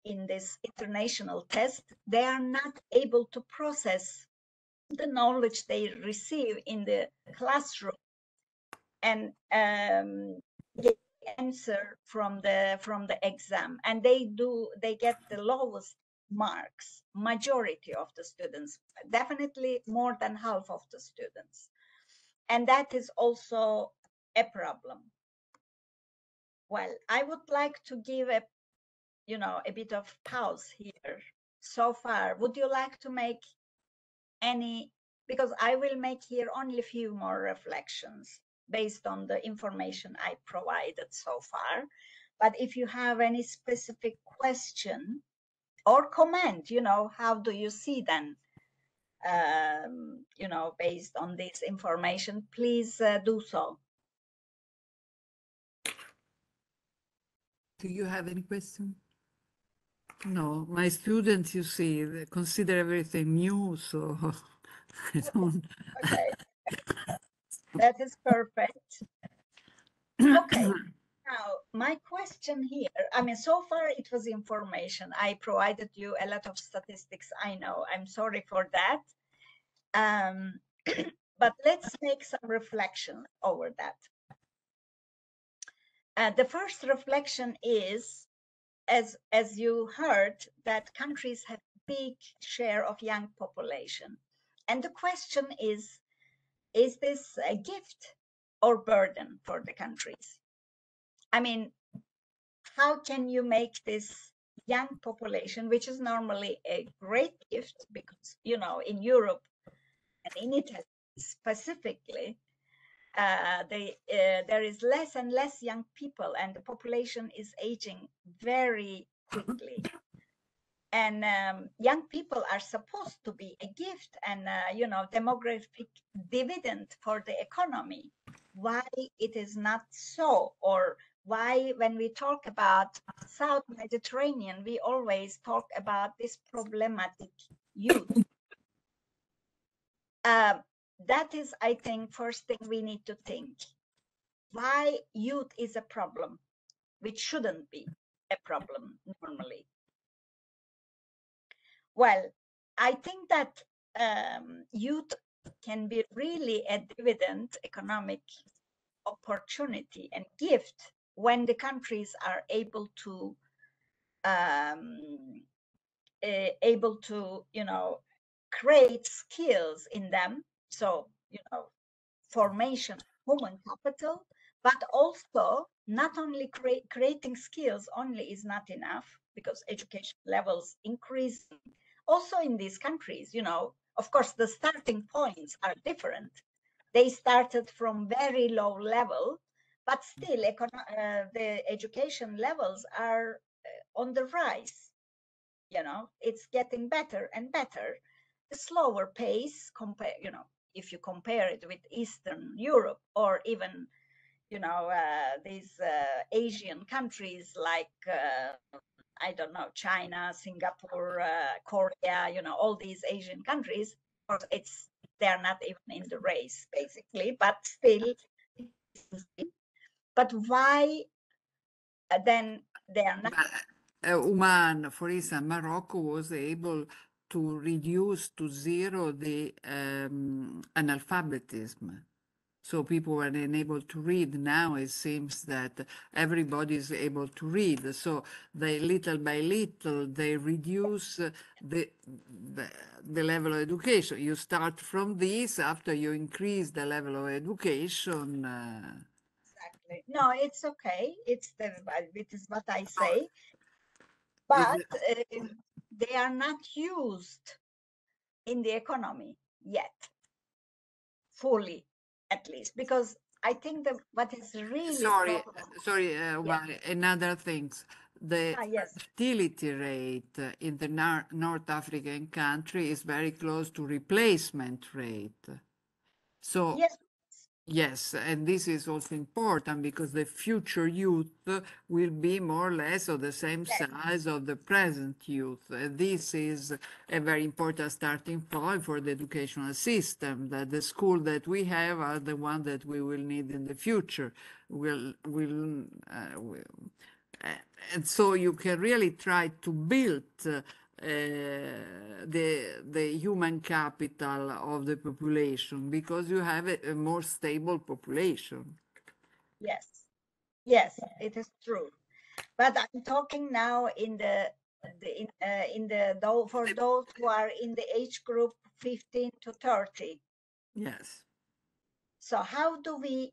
in this international test, they are not able to process the knowledge they receive in the classroom and get the answer from the exam, and they get the lowest marks, majority of the students, definitely more than half of the students, and that is also a problem. Well, I would like to give a bit of pause here so far. Would you like to make any, because I will make here only a few more reflections based on the information I provided so far. But if you have any specific question or comment, how do you see then, based on this information, please do so. Do you have any question? No, my students, you see, they consider everything new, so I don't. Okay, that is perfect. Okay. Now, my question here, I mean, so far it was information. I provided you a lot of statistics, I know. I'm sorry for that. But let's make some reflection over that. The first reflection is, as you heard, that countries have a big share of young population. And the question is this a gift or burden for the countries? I mean, how can you make this young population, which is normally a great gift, because, in Europe and in Italy specifically, there is less and less young people, and the population is aging very quickly. And young people are supposed to be a gift and, demographic dividend for the economy. Why it is not so? Or why, when we talk about South Mediterranean, we always talk about this problematic youth? That is, I think, first thing we need to think. Why youth is a problem, which shouldn't be a problem normally. Well, I think that youth can be really a dividend economic opportunity and gift when the countries are able to create skills in them. So, formation of human capital, but also not only creating skills only is not enough, because education levels increase also in these countries. Of course, the starting points are different. They started from very low level, but still the education levels are on the rise. It's getting better and better. The slower pace if you compare it with Eastern Europe, or even these Asian countries like I don't know, China, Singapore, Korea, all these Asian countries. Of course, they're not even in the race basically, but still. But why then they are not? Oman, for instance, Morocco was able to reduce to zero the analphabetism. So people were unable to read. Now it seems that everybody is able to read. So they little by little they reduce the, the level of education. You start from this. After you increase the level of education, Exactly. No, it's okay. It is what I oh, say, is but they are not used in the economy yet, fully, at least, because I think that what is really sorry, problem. sorry, Yes. another things. The Ah, yes. fertility rate in the North African country is very close to replacement rate. So Yes. yes, and this is also important because the future youth will be more or less of the same Yes. size of the present youth. This is a very important starting point for the educational system, that the school that we have are the one that we will need in the future. Will and so you can really try to build the human capital of the population because you have a more stable population. Yes. Yes. It is true. But I'm talking now in the though for those who are in the age group 15 to 30. Yes, So how do we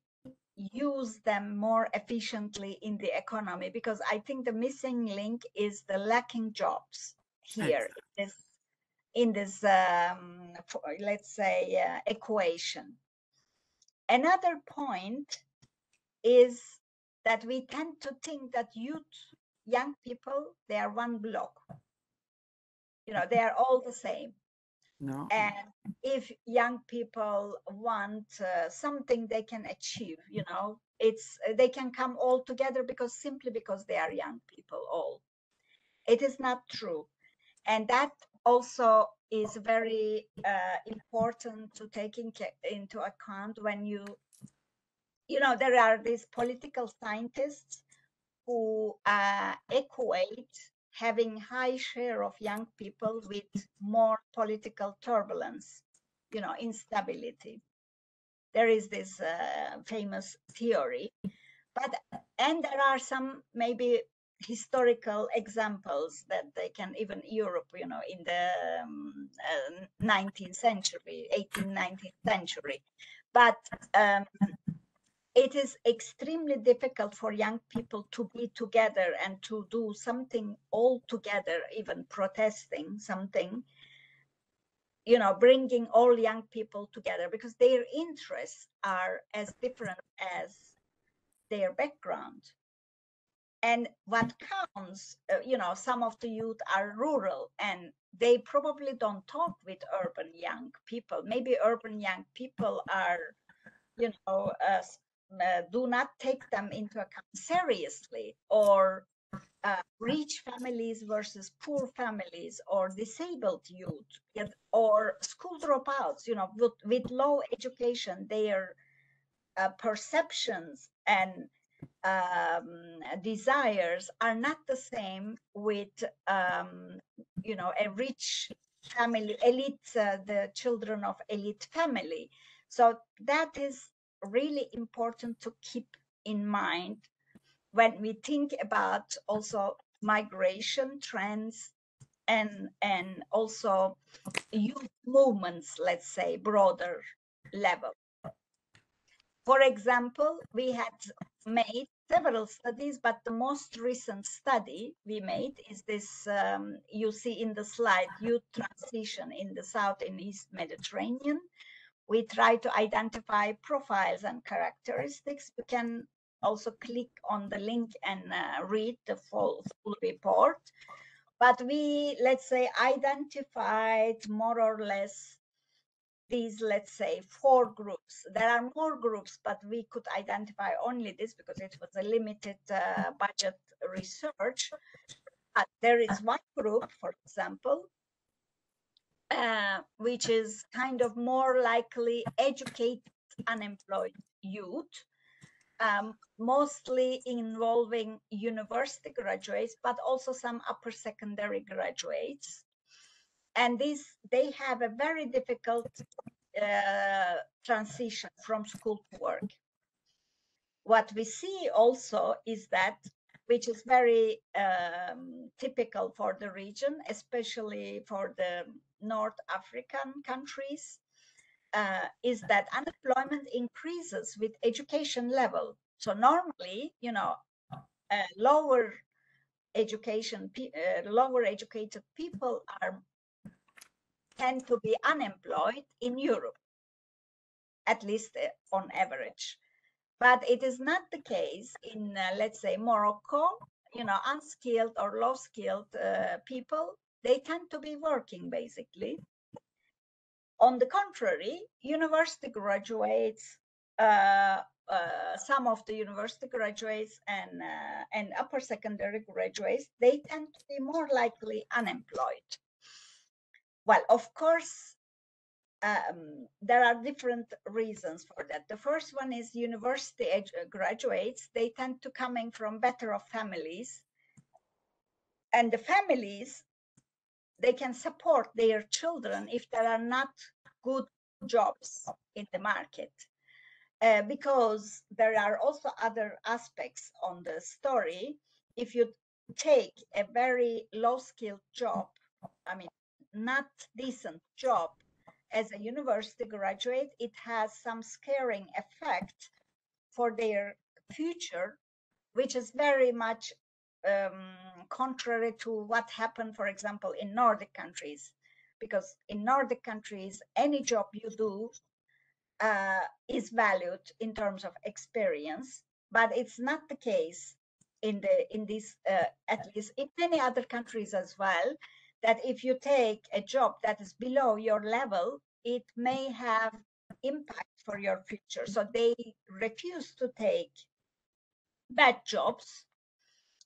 use them more efficiently in the economy? Because I think the missing link is the lacking jobs here exactly. in this let's say equation. Another point is that we tend to think that young people, they are one block. They are all the same. No, And if young people want something they can achieve, it's they can come all together because simply because they are young people all. It is not true. And that also is very important to take into account when there are these political scientists who equate having high share of young people with more political turbulence, instability. There is this famous theory, and there are some maybe historical examples that they can, even Europe, in the 19th century, 18th, 19th century. But um, it is extremely difficult for young people to be together and to do something all together, even protesting something, bringing all young people together because their interests are as different as their background. And what counts, some of the youth are rural and they probably don't talk with urban young people. Maybe urban young people are do not take them into account seriously, or rich families versus poor families, or disabled youth, or school dropouts, with low education, their perceptions and desires are not the same with a rich family, elite, the children of elite family. So that is really important to keep in mind when we think about also migration trends and also youth movements, let's say broader level. For example, we had made several studies, but the most recent study we made is this, you see in the slide, youth transition in the South and East Mediterranean. We try to identify profiles and characteristics. You can also click on the link and read the full report. But we, let's say, identified more or less these, let's say, 4 groups. There are more groups, but we could identify only this because it was a limited budget research. But there is one group, for example, which is kind of more likely educated, unemployed youth, mostly involving university graduates, but also some upper secondary graduates. And they have a very difficult transition from school to work. What we see also is that, which is very typical for the region, especially for the North African countries, is that unemployment increases with education level. So normally, you know, lower lower educated people tend to be unemployed in Europe, at least on average. But it is not the case in, let's say, Morocco. You know, unskilled or low skilled people, they tend to be working basically. On the contrary, university graduates, some of the university graduates and upper secondary graduates, they tend to be more likely unemployed. Well, of course, there are different reasons for that. The first one is university graduates, they tend to coming from better off families. And the families, they can support their children if there are not good jobs in the market. Because there are also other aspects on the story. If you take a very low skilled job, I mean, not decent job, as a university graduate, it has some scaring effect for their future, which is very much contrary to what happened, for example, in Nordic countries. Because in Nordic countries, any job you do is valued in terms of experience, but it's not the case in this at least in many other countries as well, that if you take a job that is below your level, it may have impact for your future. So they refuse to take bad jobs.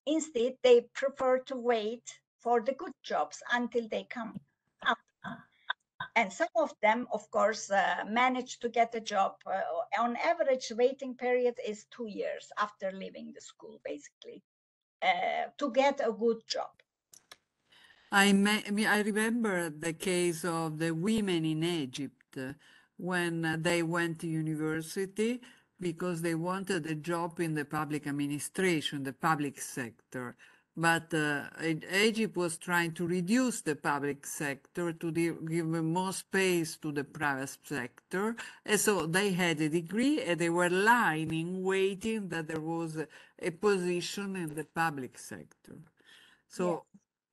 Instead, they prefer to wait for the good jobs until they come up. And some of them, of course, manage to get a job. On average, waiting period is 2 years after leaving the school, basically, to get a good job. I remember the case of the women in Egypt when they went to university because they wanted a job in the public administration, the public sector. But Egypt was trying to reduce the public sector to give more space to the private sector. And so they had a degree and they were lining, waiting that there was a position in the public sector. So Yes.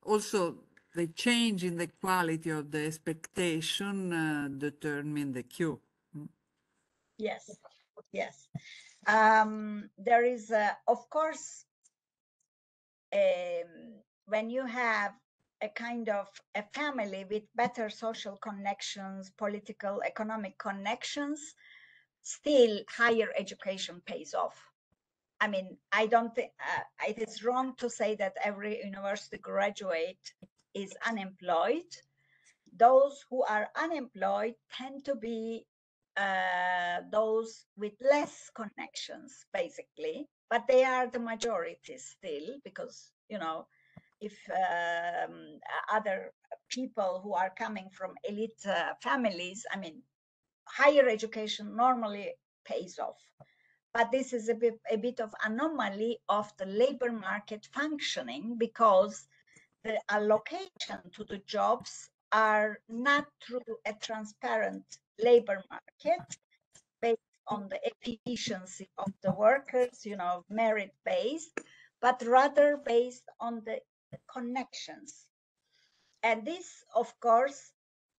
also the change in the quality of the expectation determine the queue. Yes, yes. There is, of course, when you have a kind of a family with better social connections, political, economic connections, still higher education pays off. I mean, I don't think it is wrong to say that every university graduate is unemployed. Those who are unemployed tend to be those with less connections, basically, but they are the majority still, because, you know, if other people who are coming from elite families, I mean, higher education normally pays off. But this is a bit of anomaly of the labor market functioning, because the allocation to the jobs are not through a transparent labor market based on the efficiency of the workers, you know, merit based, but rather based on the connections. And this, of course,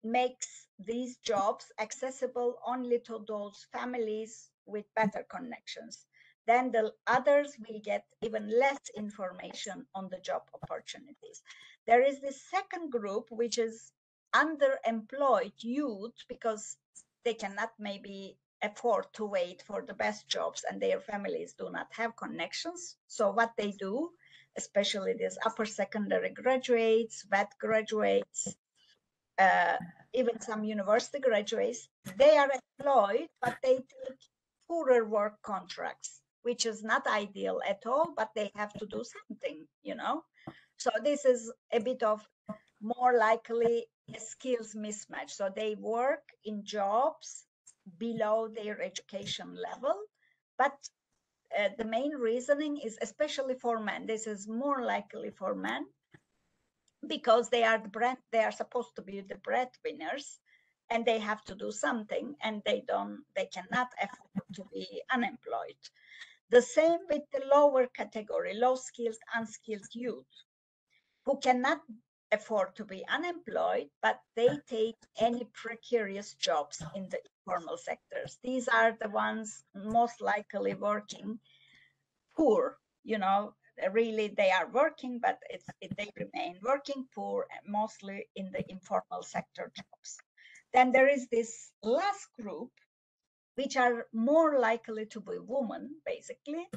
makes these jobs accessible only to those families with better connections. Then the others will get even less information on the job opportunities. There is this second group, which is underemployed youth, because they cannot maybe afford to wait for the best jobs and their families do not have connections. So what they do, especially these upper secondary graduates, vet graduates, even some university graduates, they are employed, but they take poorer work contracts, which is not ideal at all, but they have to do something, you know. So this is a bit of more likely a skills mismatch. So they work in jobs below their education level, but the main reasoning is, especially for men, this is more likely for men because they are supposed to be the breadwinners, and they have to do something, and they cannot afford to be unemployed. The same with the lower category, low skilled, unskilled youth, who cannot afford to be unemployed, but they take any precarious jobs in the informal sectors. These are the ones most likely working poor, really they are working, but they remain working poor, mostly in the informal sector jobs. Then there is this last group, which are more likely to be women, basically.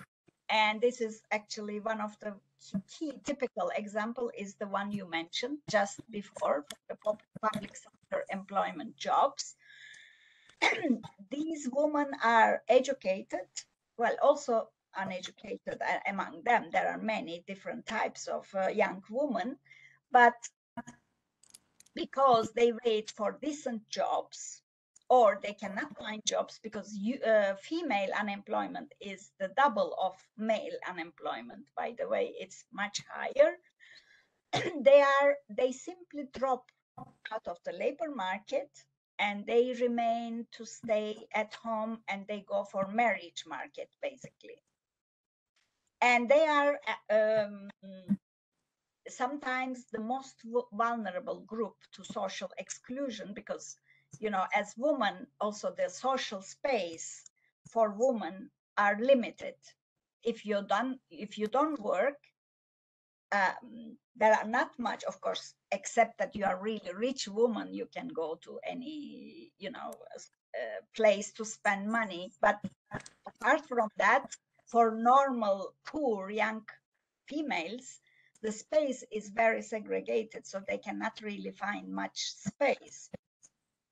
And this is actually one of the key typical example is the one you mentioned just before, the public sector employment jobs. These women are educated, well, also uneducated among them. There are many different types of young women, but because they wait for decent jobs, or they cannot find jobs because female unemployment is the double of male unemployment, by the way, it's much higher. They simply drop out of the labor market, and they remain to stay at home, and they go for marriage market, basically. And they are sometimes the most vulnerable group to social exclusion, because, as women, also the social space for women are limited. If you don't work, there are not much, of course, except that you are really rich woman, you can go to any, place to spend money. But apart from that, for normal, poor, young females, the space is very segregated, so they cannot really find much space.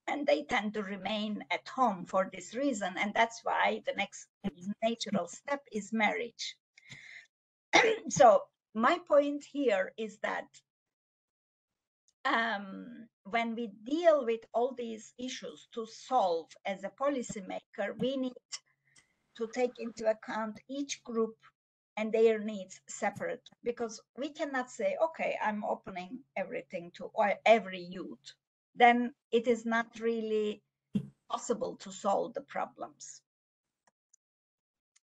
And they tend to remain at home for this reason. And that's why the next natural step is marriage. So my point here is that when we deal with all these issues to solve as a policymaker, we need to take into account each group and their needs separate, because we cannot say, okay, I'm opening everything to every youth. Then it is not really possible to solve the problems.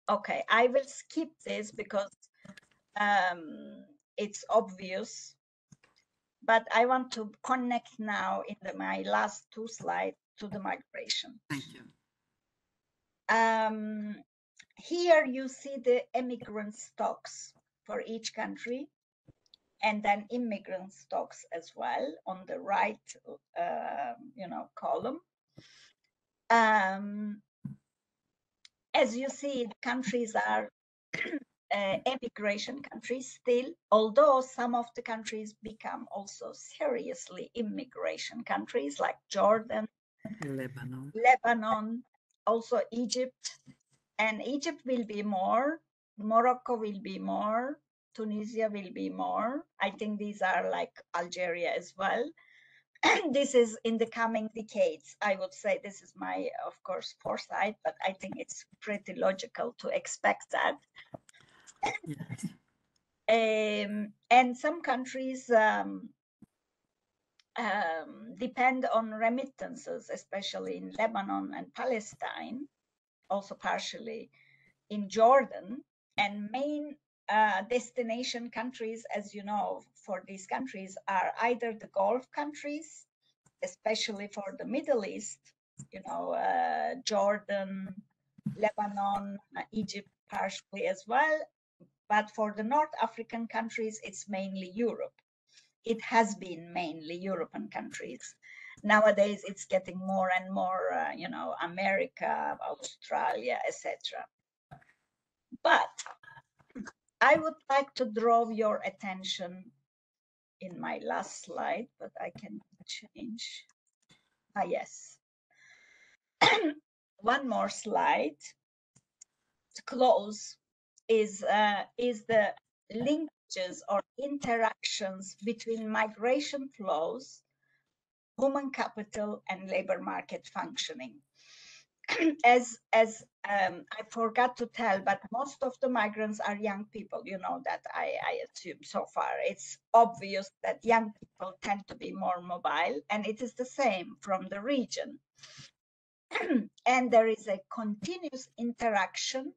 Okay, I will skip this because it's obvious, but I want to connect now in my last two slides to the migration. Thank you. Here you see the immigrant stocks for each country, and then immigrant stocks as well on the right, column. As you see, the countries are emigration countries still, although some of the countries become also seriously immigration countries, like Jordan, Lebanon, also Egypt. And Egypt will be more, Morocco will be more, Tunisia will be more. I think these are like Algeria as well. This is in the coming decades. I would say this is my, of course, foresight, but I think it's pretty logical to expect that. Yes. And some countries depend on remittances, especially in Lebanon and Palestine, also partially in Jordan. And main destination countries, as you know, for these countries are either the Gulf countries, especially for the Middle East, Jordan, Lebanon, Egypt partially as well. But for the North African countries, it's mainly Europe. It has been mainly European countries. Nowadays, it's getting more and more, America, Australia, etc. But I would like to draw your attention in my last slide, but I can change. Yes. One more slide to close is the linkage linkages or interactions between migration flows, human capital, and labor market functioning. As I forgot to tell, but most of the migrants are young people. You know that, I assume so far. It's obvious that young people tend to be more mobile, and it is the same from the region. And there is a continuous interaction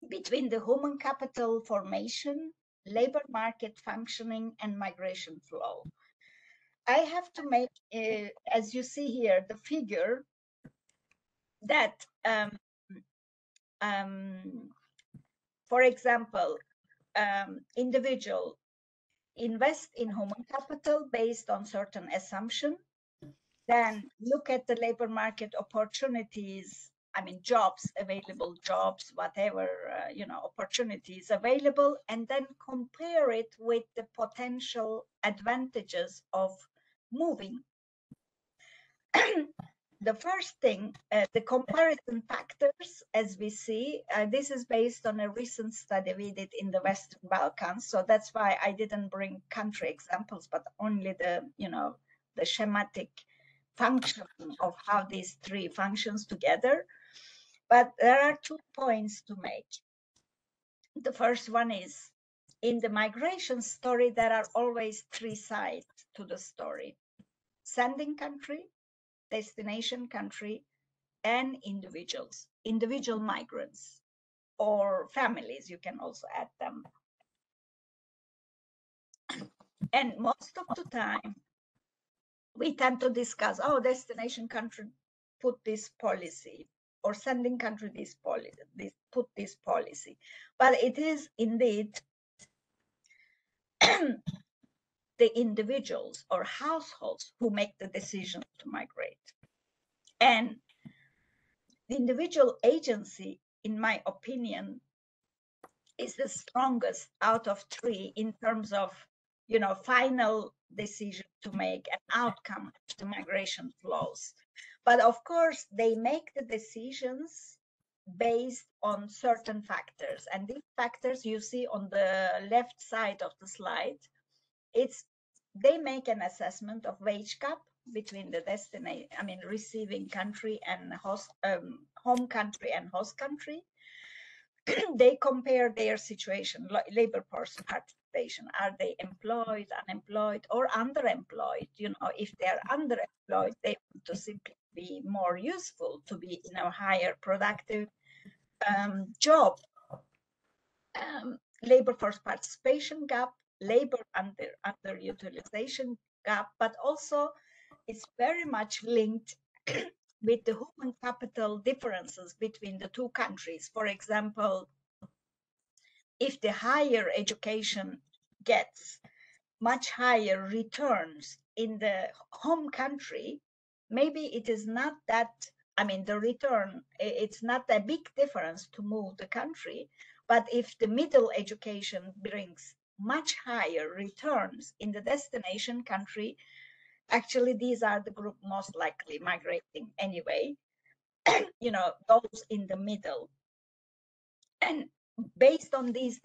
between the human capital formation, labor market functioning, and migration flow. I have to make, as you see here, the figure that, for example, individual invest in human capital based on certain assumption, then look at the labor market opportunities, I mean, jobs, available jobs, whatever, opportunities available, and then compare it with the potential advantages of moving. The first thing, the comparison factors, as we see, this is based on a recent study we did in the Western Balkans. So that's why I didn't bring country examples, but only the schematic function of how these three functions together. But there are 2 points to make. The first one is, in the migration story, there are always 3 sides to the story: sending country, destination country, and individuals, individual migrants or families, you can also add them. And most of the time, we tend to discuss, oh, destination country put this policy, or sending country this policy, put this policy. But it is indeed the individuals or households who make the decision to migrate. And the individual agency, in my opinion, is the strongest out of 3 in terms of, final decision to make an outcome of the migration flows. But of course, they make the decisions based on certain factors. And these factors you see on the left side of the slide, they make an assessment of wage gap between the receiving country and home country and host country. They compare their situation, labor force participation. Are they employed, unemployed, or underemployed? If they are underemployed, they want to simply be more useful, to be in a higher productive job. Labor force participation gap, labor underutilization gap, but also it's very much linked with the human capital differences between the 2 countries. For example, if the higher education gets much higher returns in the home country, maybe it is not that, the return, it's not a big difference to move the country. But if the middle education brings much higher returns in the destination country, actually these are the group most likely migrating anyway, those in the middle. And based on these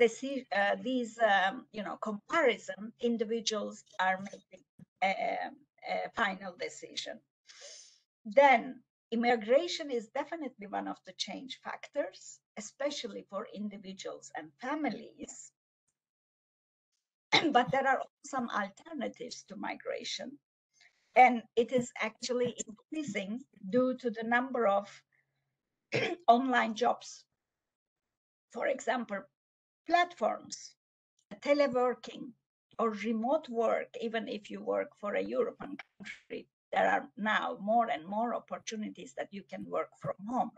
comparison, individuals are making a final decision. Then immigration is definitely one of the change factors, especially for individuals and families. But there are some alternatives to migration, and it is actually increasing due to the number of online jobs. For example, platforms, teleworking, or remote work. Even if you work for a European country, there are now more and more opportunities that you can work from home.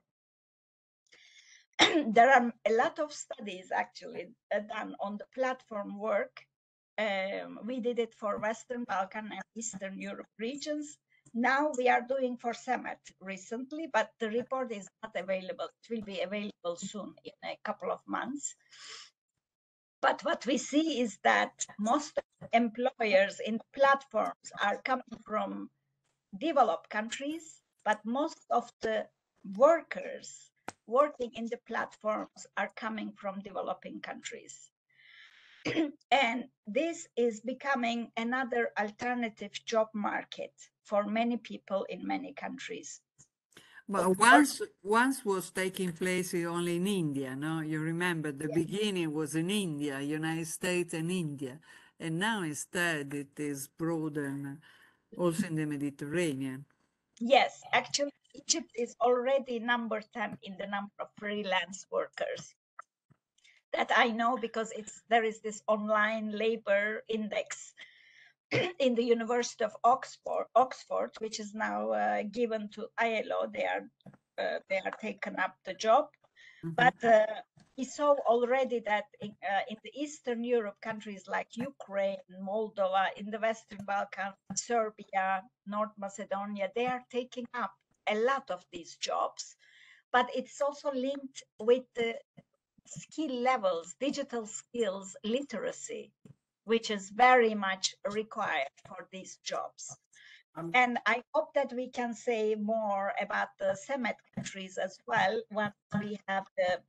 There are a lot of studies actually done on the platform work. We did it for Western Balkan and Eastern Europe regions. Now we are doing for CEMET recently, but the report is not available. It will be available soon, in a couple of months. But what we see is that most employers in platforms are coming from developed countries, but most of the workers working in the platforms are coming from developing countries. And this is becoming another alternative job market for many people in many countries. Of But course, once was taking place only in India, no? You remember the yeah. beginning was in India, United States and India, and now instead it is broadened also in the Mediterranean. Yes, actually, Egypt is already number 10 in the number of freelance workers. That I know because there is this online labor index in the University of Oxford, which is now given to ILO. They are taken up the job, Mhm. but we saw already that in the Eastern Europe countries like Ukraine, Moldova, in the Western Balkans, Serbia, North Macedonia, they are taking up a lot of these jobs. But it's also linked with the skill levels, digital skills, literacy, which is very much required for these jobs. And I hope that we can say more about the CEMET countries as well once we have the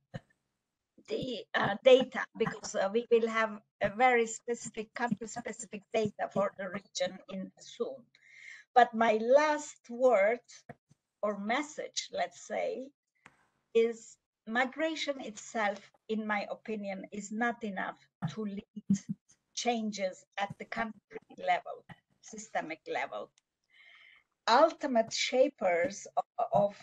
data, because we will have a very specific country-specific data for the region in soon. But my last word or message, let's say, is migration itself, in my opinion, is not enough to lead changes at the country level, systemic level. Ultimate shapers of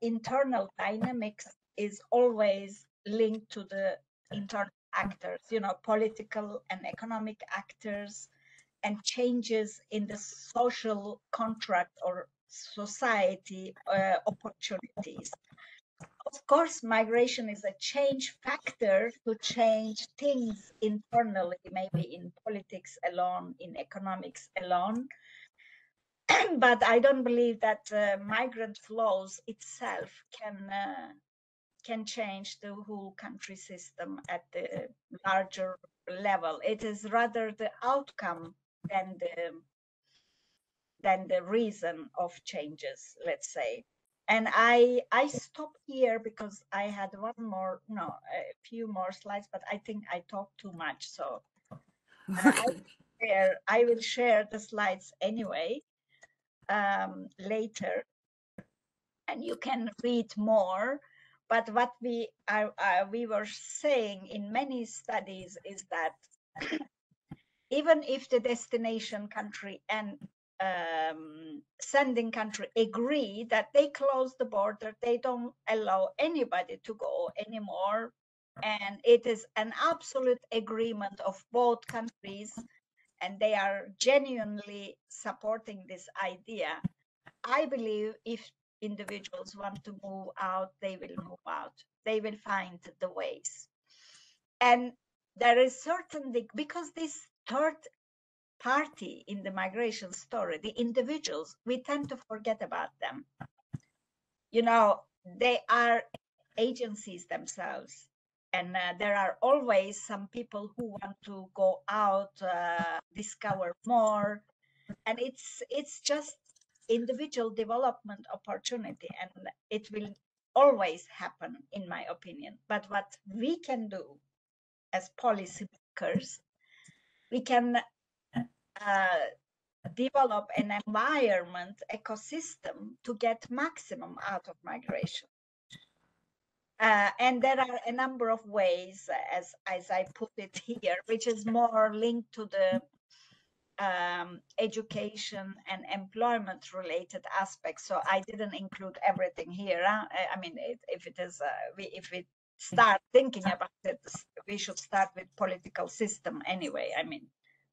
internal dynamics is always linked to the internal actors, political and economic actors, and changes in the social contract or society opportunities. Of course, migration is a change factor to change things internally, maybe in politics alone, in economics alone. But I don't believe that migrant flows itself can change the whole country system at the larger level. It is rather the outcome than the reason of changes, let's say. And I stop here because I had a few more slides, but I think I talked too much. So Okay. I will share the slides anyway later, and you can read more. But what we were saying in many studies is that even if the destination country and sending country agree that they close the border, they don't allow anybody to go anymore, and it is an absolute agreement of both countries, and they are genuinely supporting this idea. I believe if individuals want to move out, they will move out. They will find the ways. And there is certainly, because this third party in the migration story, the individuals, we tend to forget about them. They are agencies themselves. And there are always some people who want to go out, discover more, and it's just individual development opportunity, and it will always happen, in my opinion. But what we can do as policymakers, we can develop an environment ecosystem to get maximum out of migration. And there are a number of ways, as I put it here, which is more linked to the education and employment related aspects. So I didn't include everything here. I mean, if we start thinking about it, we should start with political system anyway. I mean,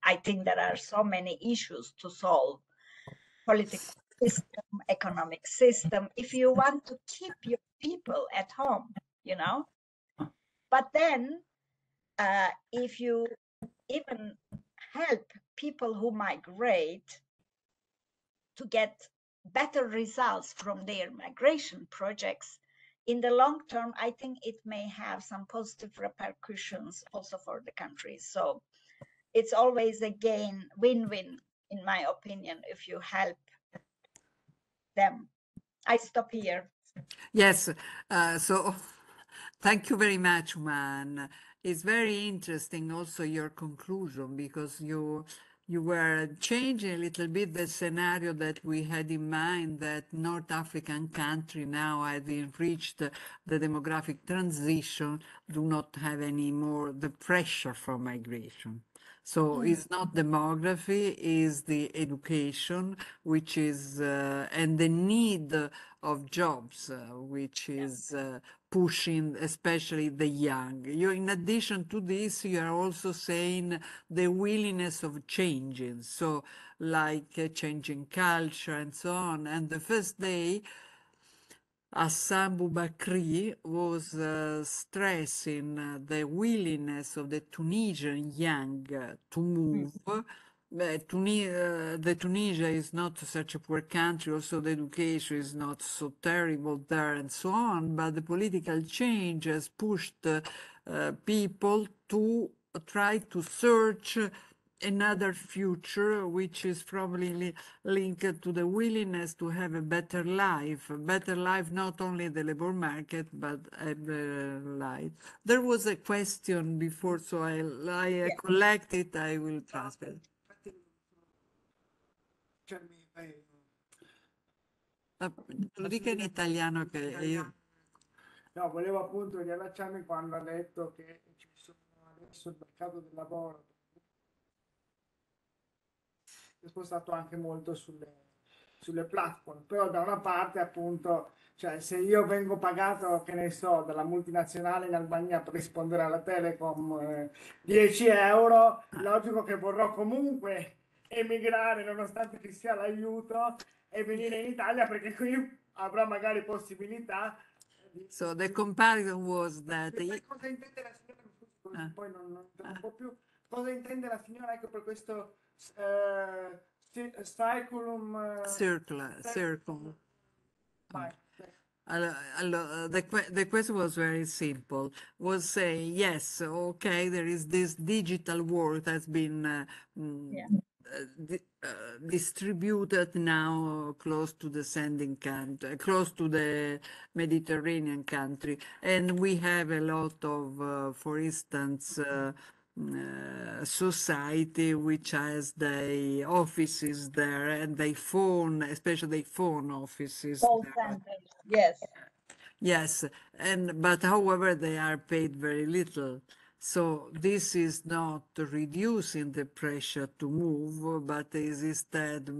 I think there are so many issues to solve: political system, economic system, if you want to keep your people at home, you know. But then, if you even help people who migrate to get better results from their migration projects, in the long term, I think it may have some positive repercussions also for the countries. So it's always a gain, win-win, in my opinion, if you help them. I stop here. Yes, so Thank you very much, Man. It's very interesting also your conclusion because you were changing a little bit the scenario that we had in mind that North African country now having reached the demographic transition do not have any more the pressure from migration. So it's not demography, is the education, which is and the need of jobs, which is pushing especially the young. You, in addition to this, you are also saying the willingness of changing, so like changing culture and so on. And the first day Hassan Boubakri was stressing the willingness of the Tunisian young to move. The Tunisia is not such a poor country, also the education is not so terrible there and so on, but the political change has pushed people to try to search another future, which is probably linked to the willingness to have a better life, not only the labor market, but a better life. There was a question before, so I Yeah. collect it, I will transfer. Lo dica in italiano che io... No, volevo appunto riallacciarmi quando ha detto che ci sono adesso il mercato del lavoro è spostato anche molto sulle platform, però da una parte appunto, cioè se io vengo pagato, che ne so, dalla multinazionale in Albania per rispondere alla Telecom 10 euro, logico che vorrò comunque emigrare nonostante ci sia l'aiuto e venire in Italia perché qui avrò magari possibilità di... So the comparison was that... Cosa intende la signora? Mi scusi, così poi non interrompo più. Cosa intende la signora ecco, per questo circulum? Circle. Vai. The question was very simple. Was saying yes, okay, there is this digital world has been Yeah. distributed now close to the sending country, close to the Mediterranean country, and we have a lot of, for instance, society which has the offices there and they phone, especially phone offices Call there. centers. Yes. Yes, and but however they are paid very little. So this is not reducing the pressure to move, but is instead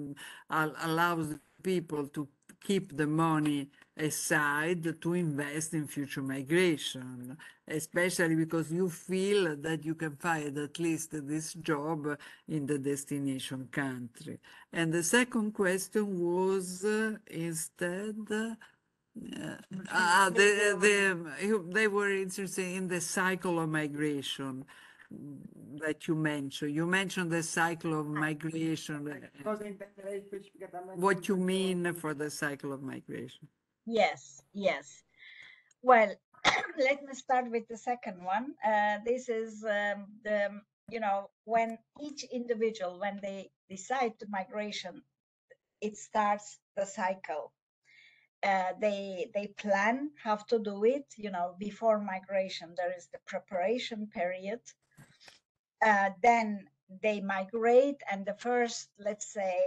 allows people to keep the money aside to invest in future migration, especially because you feel that you can find at least this job in the destination country. And the second question was instead. They were interested in the cycle of migration that you mentioned. You mentioned the cycle of migration. Cosa intende lei specificatamente? What you mean for the cycle of migration? Yes. Yes. Well, let me start with the second one. This is the, when each individual, when they decide to migration, it starts the cycle. They plan how to do it. Before migration, there is the preparation period. Then they migrate, and the first, let's say,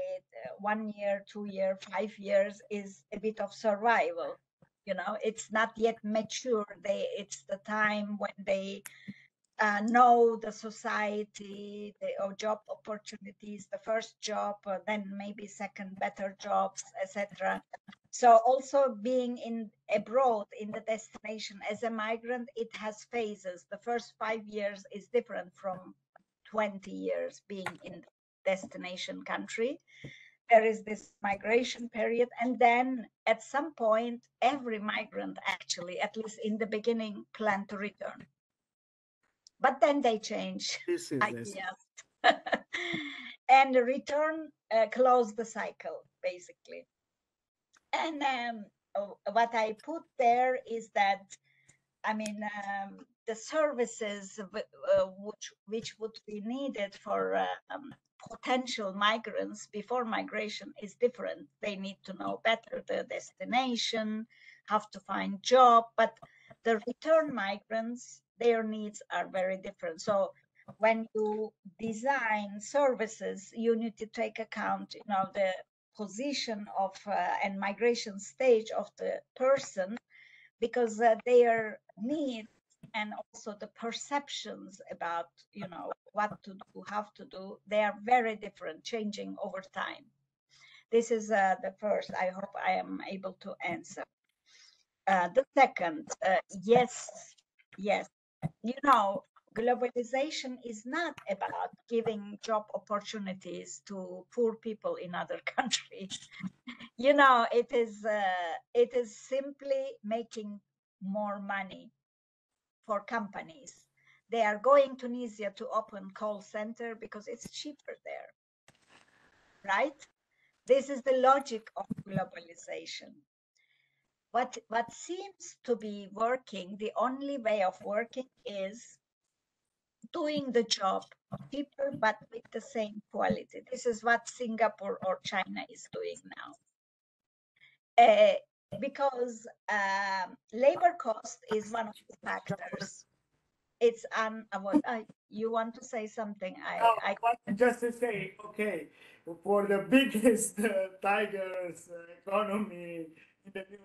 1 year, 2 year, 5 years is a bit of survival. It's not yet mature. It's the time when they know the society, or job opportunities, the first job, then maybe second better jobs, etc. So also being in abroad in the destination as a migrant, it has phases. The first 5 years is different from 20 years being in the destination country. There is this migration period, and then at some point, every migrant actually, at least in the beginning, plan to return. But then they change This is this. ideas. And the return close the cycle, basically. And what I put there is that, the services which would be needed for potential migrants before migration is different. They need to know better the destination, have to find job, but the return migrants, their needs are very different. So when you design services, you need to take account, the position of and migration stage of the person, because their needs and also the perceptions about, what to do, how to do, they are very different, changing over time. This is the first. I hope I am able to answer. The second, yes, yes. Globalization is not about giving job opportunities to poor people in other countries. It is simply making more money for companies. They are going to Tunisia to open call center because it's cheaper there, right? This is the logic of globalization. What seems to be working, the only way of working is doing the job cheaper but with the same quality. This is what Singapore or China is doing now. Because labor cost is one of the factors. It's you want to say something? I want just to say, okay, for the biggest tigers economy in the new,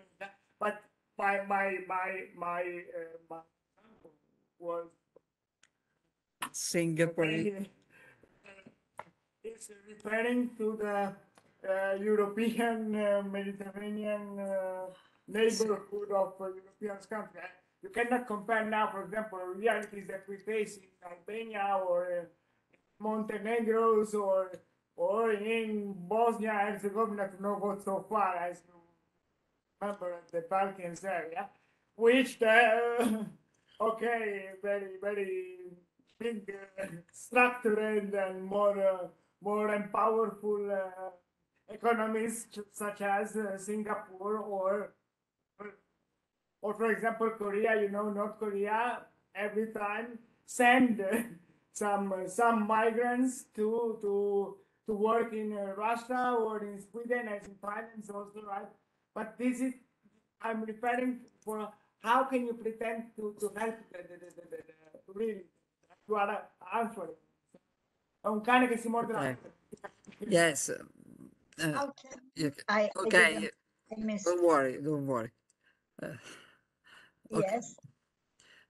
but my example was Singapore. It's referring to the European Mediterranean neighborhood of European countries. You cannot compare now, for example, realities that we face in Albania or Montenegro's or in Bosnia and Herzegovina, to not go so far as you remember the Balkans area, which okay, very big structured and more and powerful economies such as Singapore or for example Korea. North Korea every time send some migrants to work in Russia or in Sweden as in Finland also, right? But this is, I'm referring for how can you pretend to help really to answer it. È un cane che si morde la Yes. I Okay. didn't, I missed. Don't worry. Okay. Yes.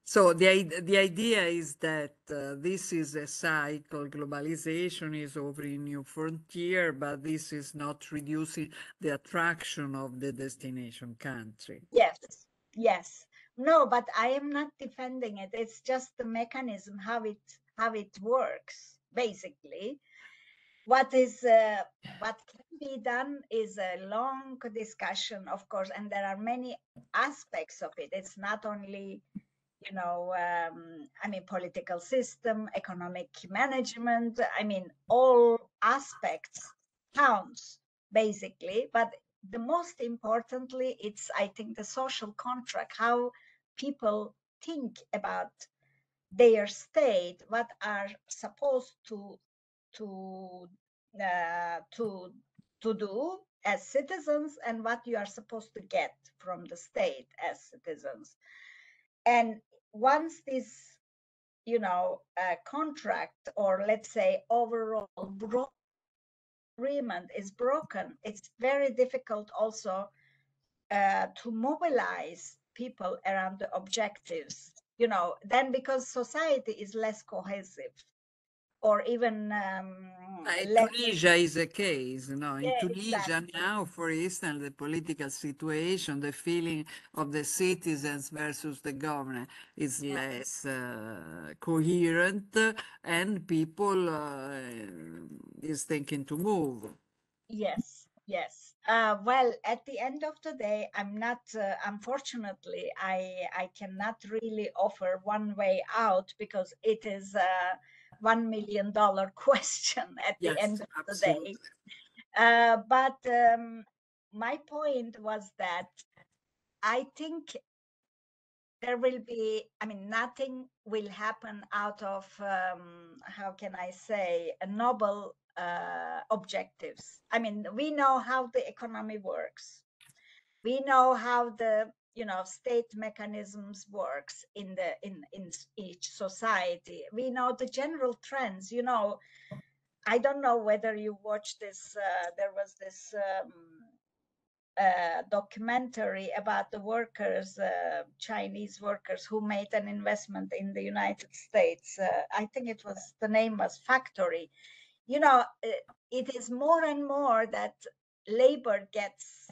So the idea is that this is a cycle. Globalization is opening new frontier, but this is not reducing the attraction of the destination country. Yes. No, but I am not defending it. It's just the mechanism, how it works, basically. What can be done is a long discussion, of course, and there are many aspects of it. It's not only, political system, economic management. All aspects counts, basically. But the most importantly, it's, I think, the social contract, how people think about their state, what are supposed to do as citizens, and what you are supposed to get from the state as citizens. And once this, contract, or let's say overall agreement is broken, it's very difficult also to mobilize people around the objectives, then, because society is less cohesive, or even less. Tunisia is a case, no? In Yeah, Tunisia exactly. now, for instance, the political situation, the feeling of the citizens versus the government is less coherent, and people is thinking to move. Yes. Well, at the end of the day, I'm not, unfortunately, I cannot really offer one way out, because it is a $1 million question at the end of the day. But my point was that I think there will be, nothing will happen out of, how can I say, a noble objectives. We know how the economy works. We know how the state mechanisms works in each society. We know the general trends. I don't know whether you watched this. There was this documentary about the workers, Chinese workers who made an investment in the United States. I think the name was Factory. It is more and more that labor gets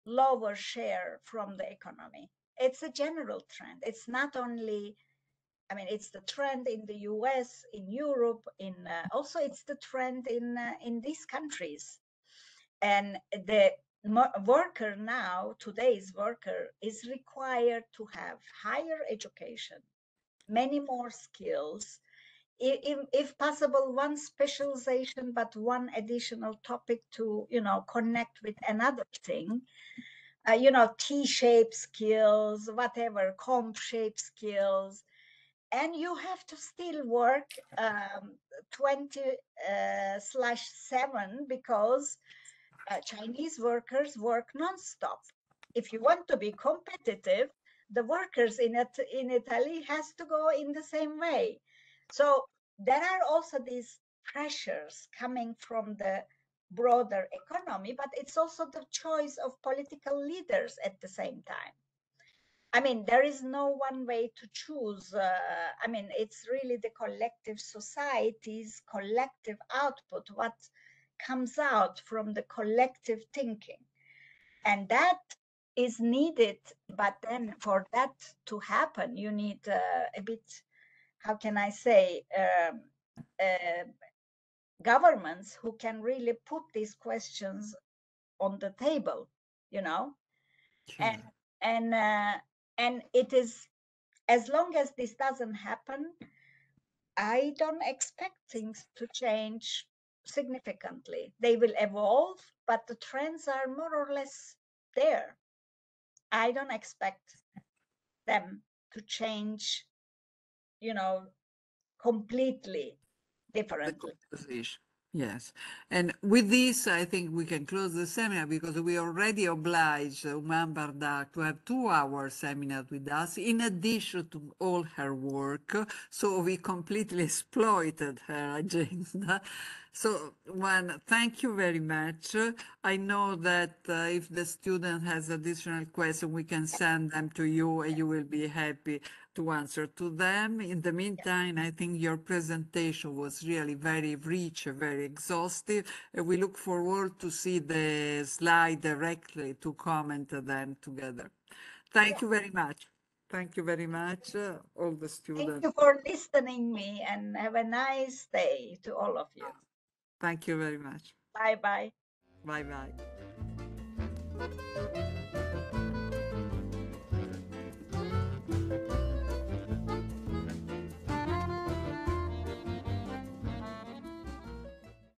lower share from the economy. It's a general trend. It's not only, it's the trend in the US, in Europe, also it's the trend in these countries. And the worker now, today's worker, is required to have higher education, many more skills, if possible, one specialization, but one additional topic to, connect with another thing. T-shape skills, whatever, comb shape skills. And you have to still work 20/7 because Chinese workers work non-stop. If you want to be competitive, the workers in Italy has to go in the same way. So there are also these pressures coming from the broader economy, but it's also the choice of political leaders at the same time. There is no one way to choose. It's really the collective society's collective output, what comes out from the collective thinking. And that is needed. But then for that to happen, you need a bit, how can I say, governments who can really put these questions on the table, Sure. and it is, as long as this doesn't happen, I don't expect things to change significantly. They will evolve, but the trends are more or less there. I don't expect them to change, completely The differently. composition. Yes. And with this, I think we can close the seminar because we already obliged Ummuhan Bardak to have 2 hour seminar with us in addition to all her work. So we completely exploited her agenda. So, Juan, thank you very much. I know that if the student has additional questions, we can send them to you and you will be happy to answer to them. In the meantime, I think your presentation was really very rich, very exhaustive. We look forward to see the slide directly to comment them together. Thank you very much. Thank you very much, all the Thank students. you for listening me, and have a nice day to all of you. Thank you very much. Bye bye. Bye bye.